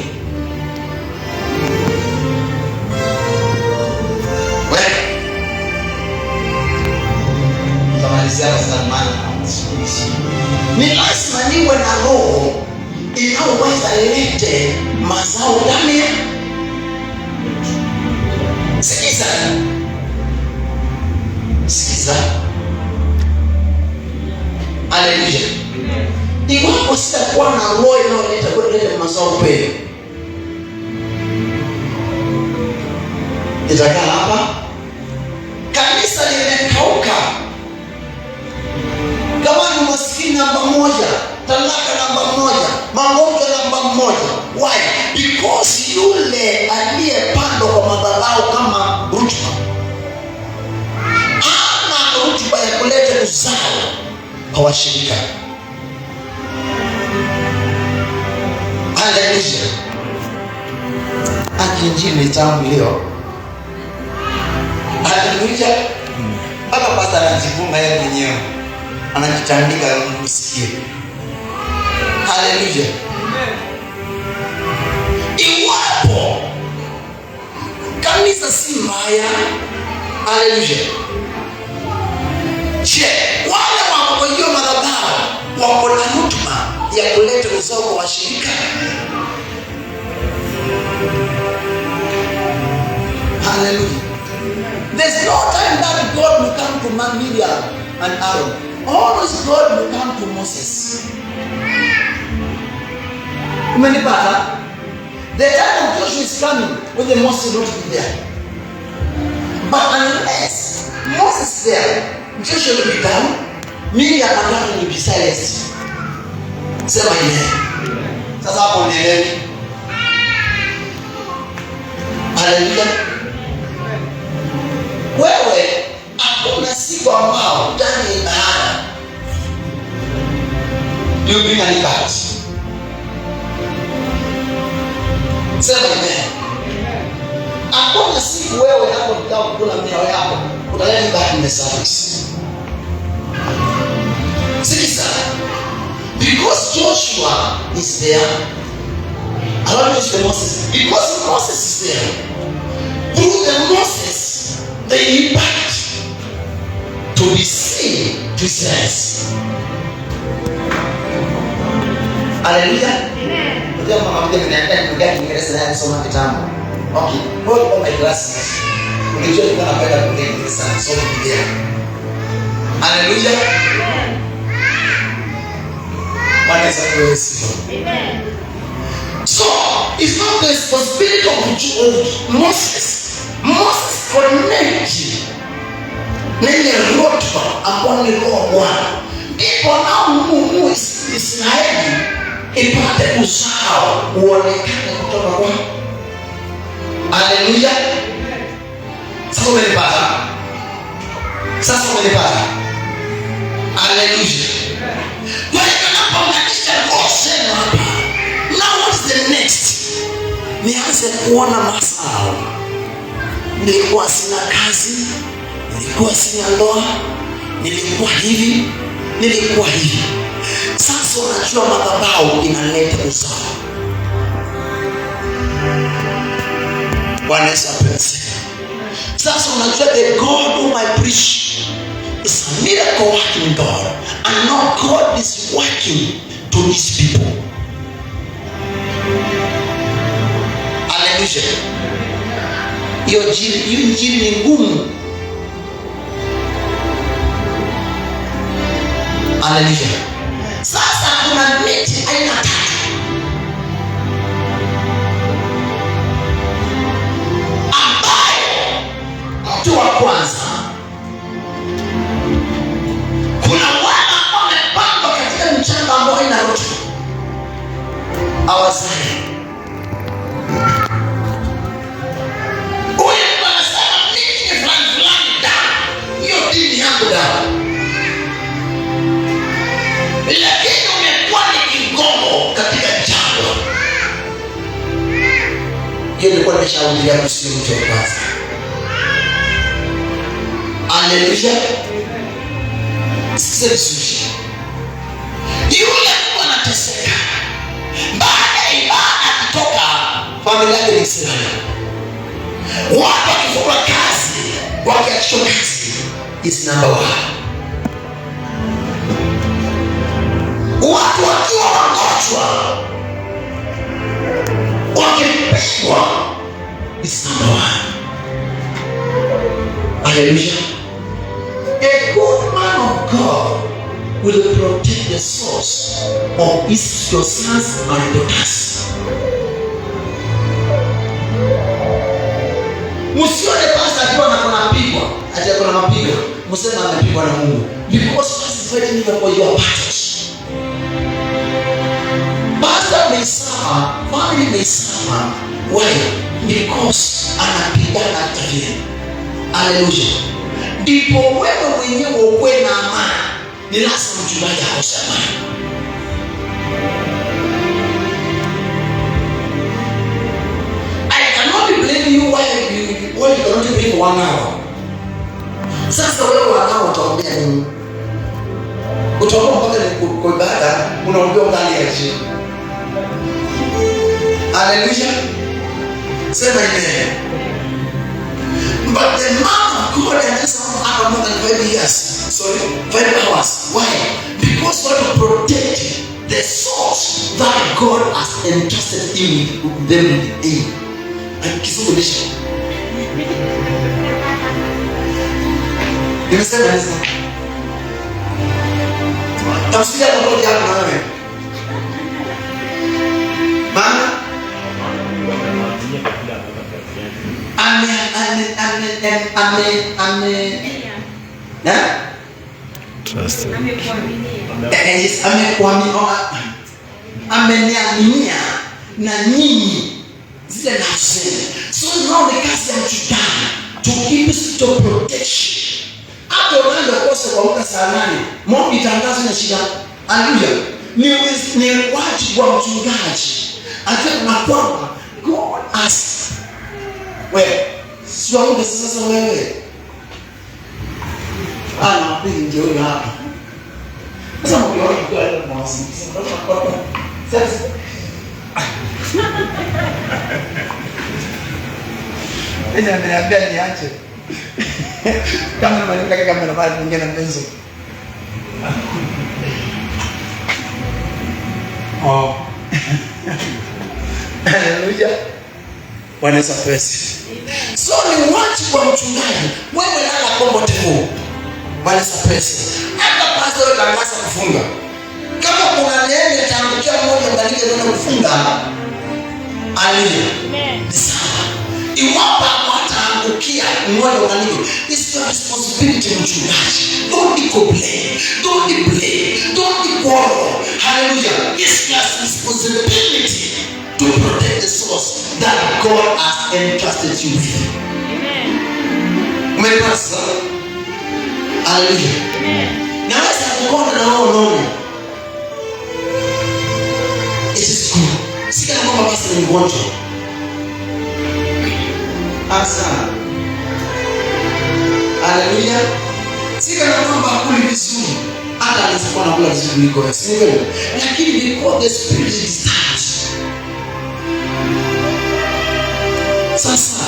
Wewe tamalizia sana, ni lazima niwe na roho inayoweza lete mazao ndani. Sikiza. Sikiza. Haleluya. Iwapo sitakuwa na roho inayoleta mazao kweli, itakaa hapa kanisa limekauka. Kama ni maskini namba moja, talaka namba moja, magonjwa namba moja. Why? Because yule aliyepandwa kwa madhabahu kama rutuba, ana rutuba ya kuleta uzao kwa washirika. Haleluya. Injili tamu leo. Haleluya. Hapa pastor anajifunga yeye mwenyewe, anajitandika msikie. Haleluya. Iwapo kanisa si mbaya, haleluya, je, wale wako kwa hiyo madhabahu wako na rutuba ya kuleta uzao kwa washirika? Hallelujah. There's no time that God will come to Miriam and Aaron. Always God will come to Moses. Umenipata? The time of Joshua is coming when the Moses will not be there. But unless Moses is there, Joshua will be down, Miriam and Aaron will be silenced. Sema amen. Sasa hapo nielewi. Hallelujah. Wewe hakuna siku ambao ndani ya ibada you bring an impact. Sema amen. Hakuna siku wewe unapokaa kula mioyo yako let me back in the service. Sikiza. Because Joshua is there. I don't use the Moses. Because Moses is there. Through the Moses, the impact to be seen to Israel. Hallelujah. Ndio mama mmoja mnaenda ndio Kiingereza na kusoma kitabu. Okay, hold on my glasses. Unajua nilikuwa napenda kuongea Kiingereza so Biblia. Hallelujah. Bwana asifiwe. Amen. So, it's not the responsibility of Moses. Moses connected nene rotba ambao ni roho Bwana. Ndipo nao Mungu Israeli ipate uzao uonekane kutoka kwa. Haleluya. Sasa umenipata? Haleluya. Kwa hiyo napomanisha Mose hapa. Now what's the next? Nianze kuona mazao. Nilikuwa sina kazi, nilikuwa sina ndoa, nilikuwa hivi. Sasa unajua madhabahu inaleta uzao. Bwana Yesu asifiwe. Sasa unajua the God whom I preach is a miracle working God, and now God is working to his people. Hallelujah. Hiyo injili ni ngumu. Hallelujah. Sasa kuna miti aina tatu. Ambayo mtu wa kwanza, kuna wale ambao wamepandwa katika mchanga ambao ina rutuba. Awazai. Huyu anasema mimi ni fulani damu. Hiyo dini yangu damu. Lakini umekuwa ni kigongo katika jangwa. Hiyo ilikuwa nimeshaulia kusikia mtu wa kwanza. Hallelujah. Sisi yule anateseka. Baada ya ibada kutoka familia yake ni Israeli. Watu wakifunga kazi, wakiachia kazi is number one. Watu wakiwa wagonjwa, wakipigwa is number one. Hallelujah. A good man of God will protect the souls of his your sons and daughters. Msione pastor akiwa anapigwa, ati kuna mapigo, msema amepigwa na Mungu. Because pastor is fighting for your battles. Pastor may suffer, family may suffer. Why? Because anapigana hata vile. Hallelujah. Ndipo wewe mwenyewe uwe na amani. Ni lazima mchungaji akose amani. I cannot blame you why you cannot pray for 1 hour. Sasa wewe wanao utaombea nini? Utaomba mpaka kwa ibada unaombea ndani ya chini. Hallelujah. Sema amen. But the man of God and some have more than 5 years. Sorry, 5 hours. Why? Because God protected the souls that God has entrusted him with them in. And kisufundisha. Nimesema hizo. Tafsiri ya Mungu yako na wewe. Maana trust. Ameniaminia na nyinyi zile nafsi. So now the kazi ya mchungaji to keep to protection. Hapo unaenda kosa kwa muda saa 8. Mungu itangaza na shida. Hallelujah. Ni wajibu wa mchungaji. Hata na kwamba God has wewe sio Mungu sasa wewe. Ana pili ndio huyo hapa. Sasa ukiona kwa ile mawasiliano sasa Ella me la vea niache. Kama mnataka kama na bali nyingine mpenzi. Oh. Haleluya. Bwana Yesu asifiwe. So ni wajibu wa mchungaji. Wewe lala comfortable. Bwana Yesu asifiwe. Hata pastor tangaza kufunga. Kama kuna neno taangukia mmoja mbalike ndio kufunga. Amen. Iwapo ataangukia mmoja mbalike, it's your responsibility mchungaji. Don't complain. Don't blame. Don't quarrel. Hallelujah. It's your responsibility to protect the souls that God has entrusted you with. Amen. Umepasa. Hallelujah. Amen. Naweza kuona na wao unaona. It is good. Sika kama basi ni mgonjwa. Asa. Hallelujah. Sika kama hakuli vizuri. Hata anasema anakula vizuri kuliko wewe. Sivyo? Lakini because the spirit is that. Sasa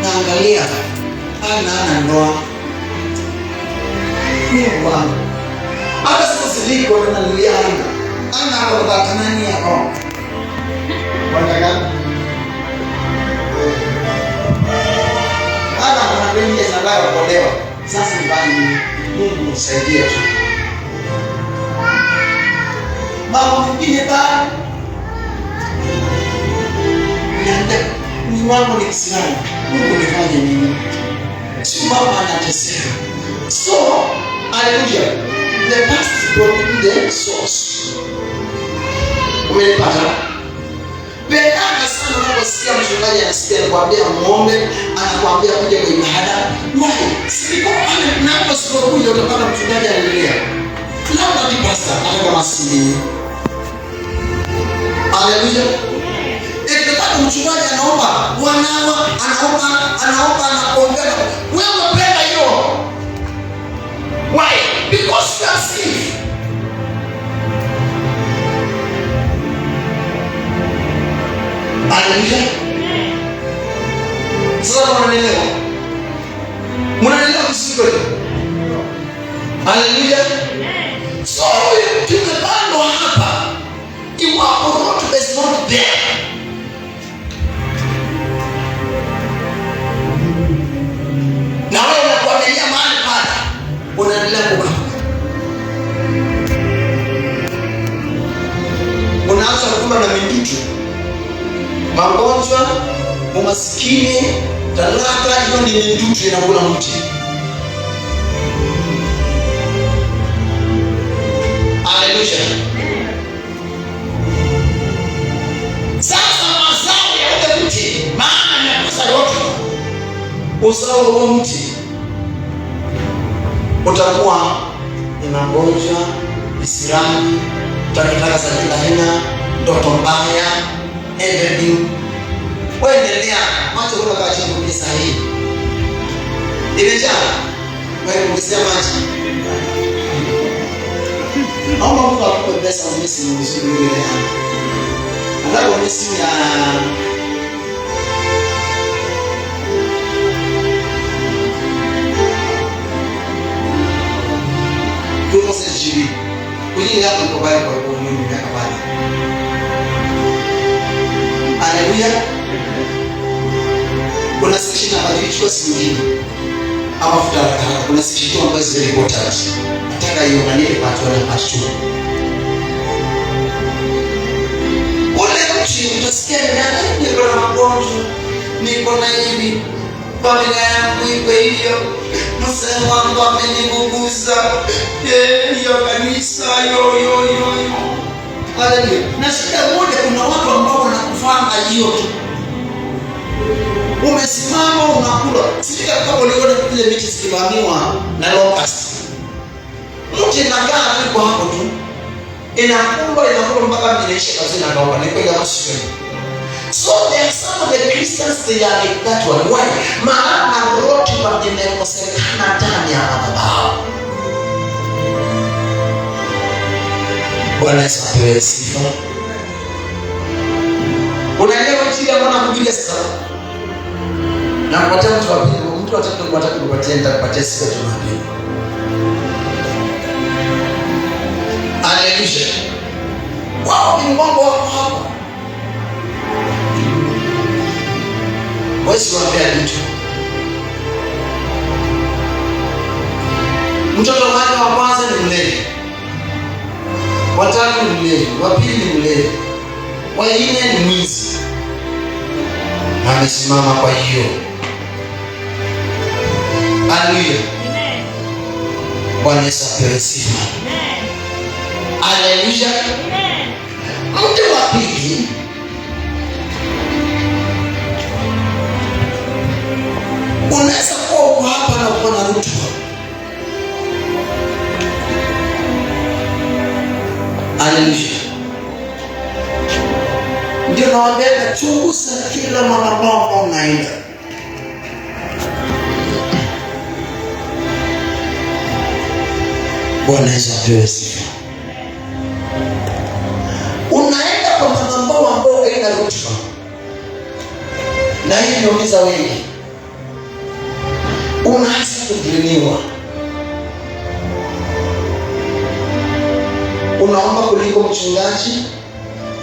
naangalia ana ndoa. Mungu. Hata sasa liko na niliana. Ana kwa nani hapo? Wanataka. Ana mwenye sana kuolewa. Sasa mbali Mungu msaidie tu. Mambo mengine bado. Ni wangu ni Kiislamu. Mungu nifanye nini? Si mama anateseka. So, hallelujah. The past is broken the source. Umepata? Penda sana unaposikia mchungaji anasikia anakuambia muombe, anakuambia kuja kwa ibada. Why? Siko pale unaposikia kuja utapata mchungaji anaendelea. Labda ni pastor hata kama si. Hallelujah. Ikipata mchungaji anaomba, wanawa, anaomba anakuombea. Wewe penda hiyo. Why? Because you are safe. Hallelujah. Sasa mnaelewa? Mnaelewa vizuri? Hallelujah. So tukipanda hapa, iwapo roho is not there. Na wewe unakuangalia mahali pale, unaendelea kukaa. Unaanza kula na mindutu. Magonjwa, umaskini, talaka, hiyo ni mindutu inakula mti. Hallelujah. Sasa mazao ya ule mti, maana ni mazao yote. Uzao wa mti utakuwa ni magonjwa, visirani, takitaka za kila aina, ndoto mbaya, everything. Waendelea, macho kuna kachi kwa sahihi. Imejaa. Wewe ungesema maji. Naomba Mungu akupe pesa mwezi mzuri ile hapa. Nataka mwezi ya tuko sijui. Kujini hapo kwa bali kwa Mungu miaka bali. Haleluya. Kuna sisi na badilisho singine. Ama futara kuna sisi tu ambazo zile important. Nataka hiyo maneno watu wanapaswa. Ule mchi utasikia niko na magonjwa, niko na hivi, familia yangu iko hivyo, msemo wangu amenibuguza, hiyo kanisa yo. Haleluya. Na shida moja, kuna watu ambao wanakufanga hiyo. Umesimama unakula. Sijui kama uliona ile miti zikivamiwa na locust. Mti inakaa tu kwa hapo tu. Inakula mpaka inaisha kazi na kaoka. Ni kwenda msituni. So there are some of the Christians they are like that one. Why? Maana roho tumekosekana ndani ya baba. Bwana Yesu apewe sifa. Unaelewa injili ambayo nakuhubiria sasa? Na kupatia mtu wa pili, mtu wa tatu kupatia nitakupatia siku ya Jumapili. Haleluya. Wao ni mambo wako hapa. Wewe waambia mtu. Mtoto wake wa kwanza ni mlevi. Wa tatu ni mlevi, wa pili ni mlevi. Wa nne ni mwizi. Amesimama kwa hiyo. Haleluya. Amen. Bwana Yesu apewe sifa. Amen. Haleluya. Amen. Mtu wa pili unaweza kuwa uko hapa na uko na rutuba. Haleluya. Ndio nawaambia chunguza kila madhabahu unaenda. Bwana Yesu apewe sifa. Unaenda kwa madhabahu ambayo haina rutuba. Na hii inaumiza wengi. Unaanza kudhulumiwa. Unaomba kuliko mchungaji,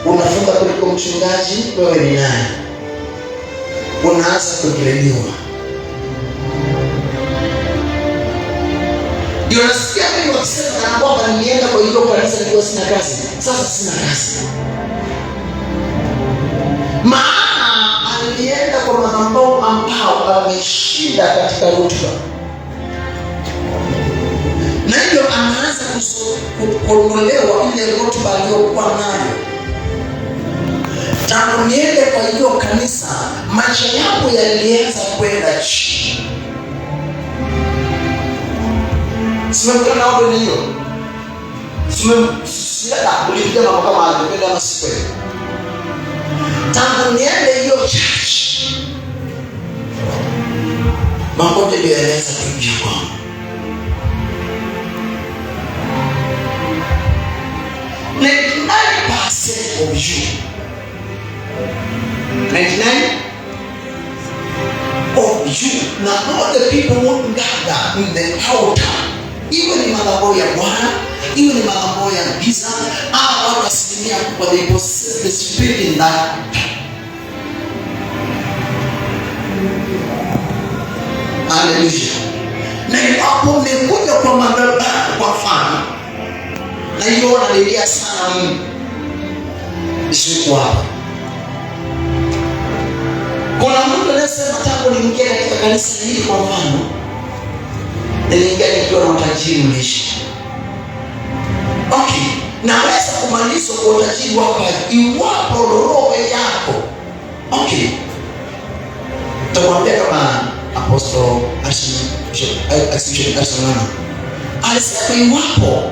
unafunga kuliko mchungaji, wewe ni nani? Unaanza kudhulumiwa. Ndio nasikia mimi wakisema kana kwamba nienda kwa hilo kanisa nikiwa sina kazi. Sasa sina kazi. Maana alienda kwa madhabahu ambao ameshinda katika rutuba. Na hivyo anaanza kuondolewa ile rutuba aliyokuwa nayo. Tangu niende kwa hiyo kanisa, maisha yangu yalianza kwenda chini. Simekana na watu hiyo. Simekana kulipiga mambo kama hayo kwenda masiku. Tangu niende hiyo church, mambo ndio yanaanza kuingia kwangu. 99% of you, 99% of you, now all the people won't gather in the altar. Iwe ni madhabahu ya Bwana, iwe ni madhabahu ya giza, au watu asilimia kubwa they possess the spirit in that. Haleluya. Na iwapo umekuja kwa madhabahu kwa mfano, na hiyo wanalilia sana Mungu, isiku hapa. Kuna mtu anasema tangu niingia katika kanisa hili kwa mfano, niliingia nikiwa na utajiri mlishi. Okay, naweza kumaliza kwa utajiri wako iwapo roho yako. Okay. Tutamwambia kama Apostle Arsenal alisema iwapo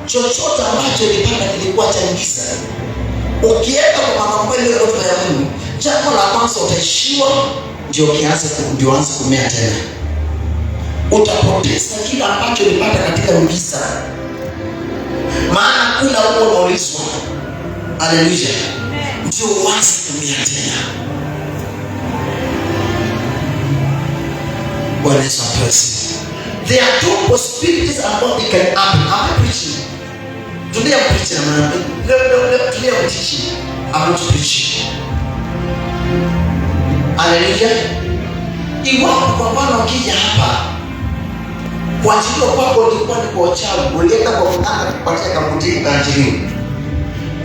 chochote ambacho nilipata kilikuwa cha giza, ukienda kwa mambo ile yote ya Mungu, jambo la kwanza utaishiwa, ndio uanze kumea tena. Utapoteza kila ambacho ulipata katika giza. Maana kula huko unaulizwa. Haleluya. Ndio uanze kumea tena. Bwana Yesu asifiwe. There are two possibilities about the can happen. I'm preaching. Today I'm preaching. Today I'm teaching. I'm not preaching. Hallelujah. Iwapo kwa mfano ukija hapa, kwa ajili kwako ulikuwa ni kwa uchawi, ulienda kwa mganga kupatia kambuti kaanjiliwa.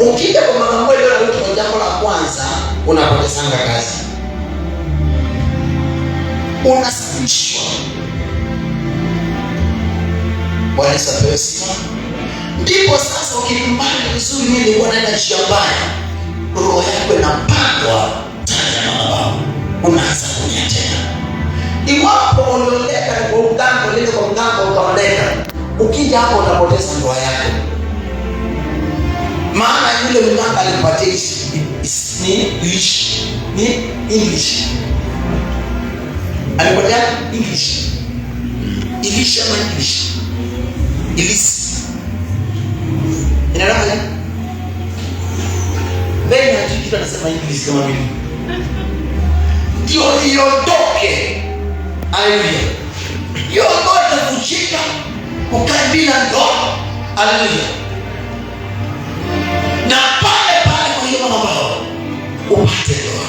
Ukija kwa mambo ile na mtu jambo la kwanza, unapotezanga kazi. Unasafishwa. Bwana Yesu asifiwe. Ndipo sasa ukikumbana vizuri mimi nilikuwa naenda shambani. Roho yako inapandwa tena na baba. Unaanza kunya tena. Iwapo unaoleka kwa mganga, unaenda kwa mganga ukaoleka, ukija hapo unapoteza ndoa yako. Maana yule mganga alipatia ni English. Alipatia English. English ama English. Ilisi. Inaelewa? mtu anasema English kama mimi. Ndio iondoke. Haleluya. Hiyo ndoa itavunjika, ukae bila ndoa. Haleluya. Na pale pale kwa hiyo mambo upate ndoa.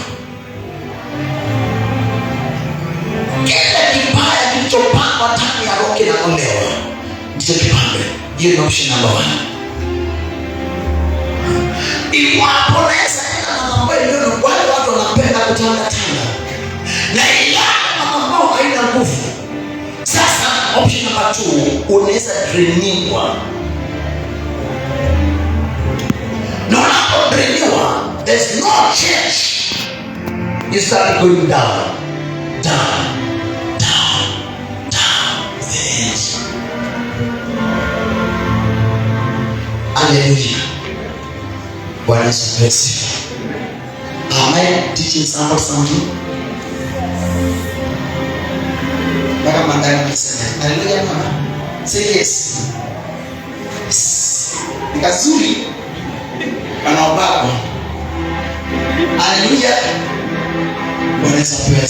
Kile kibaya kilichopangwa ndani ya roho kinaondolewa. Ndicho kipande. Hiyo ni option number 1. Iwapo naweza enda na mambo yale wale watu wanapenda kutanga tanga. Na ila mambo haina nguvu. Sasa option number 2, unaweza drainiwa. No, not drainiwa. There's no change. You start going down, down, down, down. Yes. Hallelujah. Bwana Yesu asifiwe. Am I teaching something? Baka mandani niseme. Hallelujah mama. Say yes. Yes. Nikazuri. Anaobako. Hallelujah. Bwana Yesu asifiwe.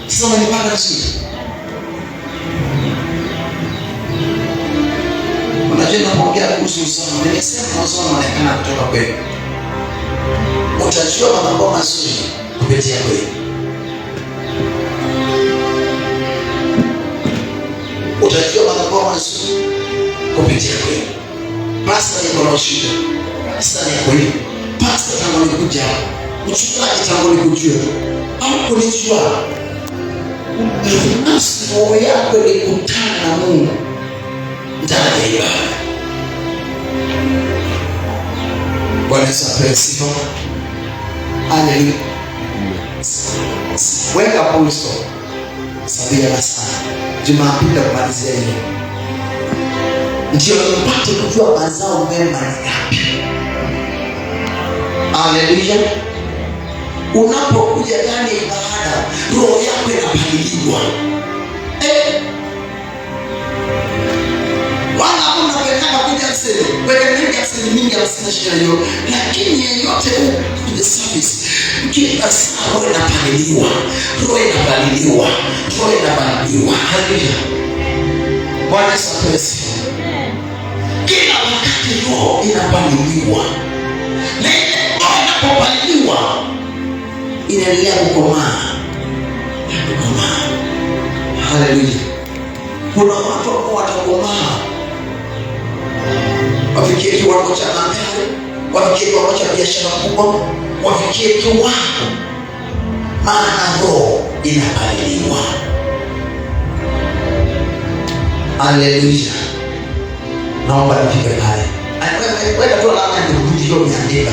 Sasa mnipaka vizuri. Unajua naongea kuhusu usono. Nimesema usono unaonekana kutoka kwenu. Utajua mambo mazuri kupitia kwenu. Utajua mambo mazuri kupitia kwenu. Pastor yuko na shida. Pastor yuko hivi. Pastor tangu nikuja. Mchungaji tangu nikujua. Au kunijua. Nafsi moyo yako ilikutana na Mungu. Ndani ya ibada. Bwana Yesu asifiwe. Haleluya. Weka pulso. Sabia masaa. Jumapili kumalizia hiyo. Ndio mpate kujua mazao mema ni yapi. Haleluya. Unapokuja ndani ya ibada, roho yako inapaliliwa. Wala unapeleka kuja kusema, wewe ndio kusema mingi hasina shida hiyo, lakini yeyote kwenye service, kila saa roho inapaliliwa, roho inapaliliwa, roho inapaliliwa. Haleluya. Bwana Yesu asifiwe. Kila wakati roho inapaliliwa. Na roho inapopaliliwa inaendelea kukomaa. Haleluya. Kuna watu ambao watakomaa. Wafikie kiwango cha magari, wafikie kiwango cha biashara kubwa, wafikie kiwango. Maana roho inapaliliwa. Haleluya. Naomba nifike pale. Wewe tu alama ndio hiyo umeandika.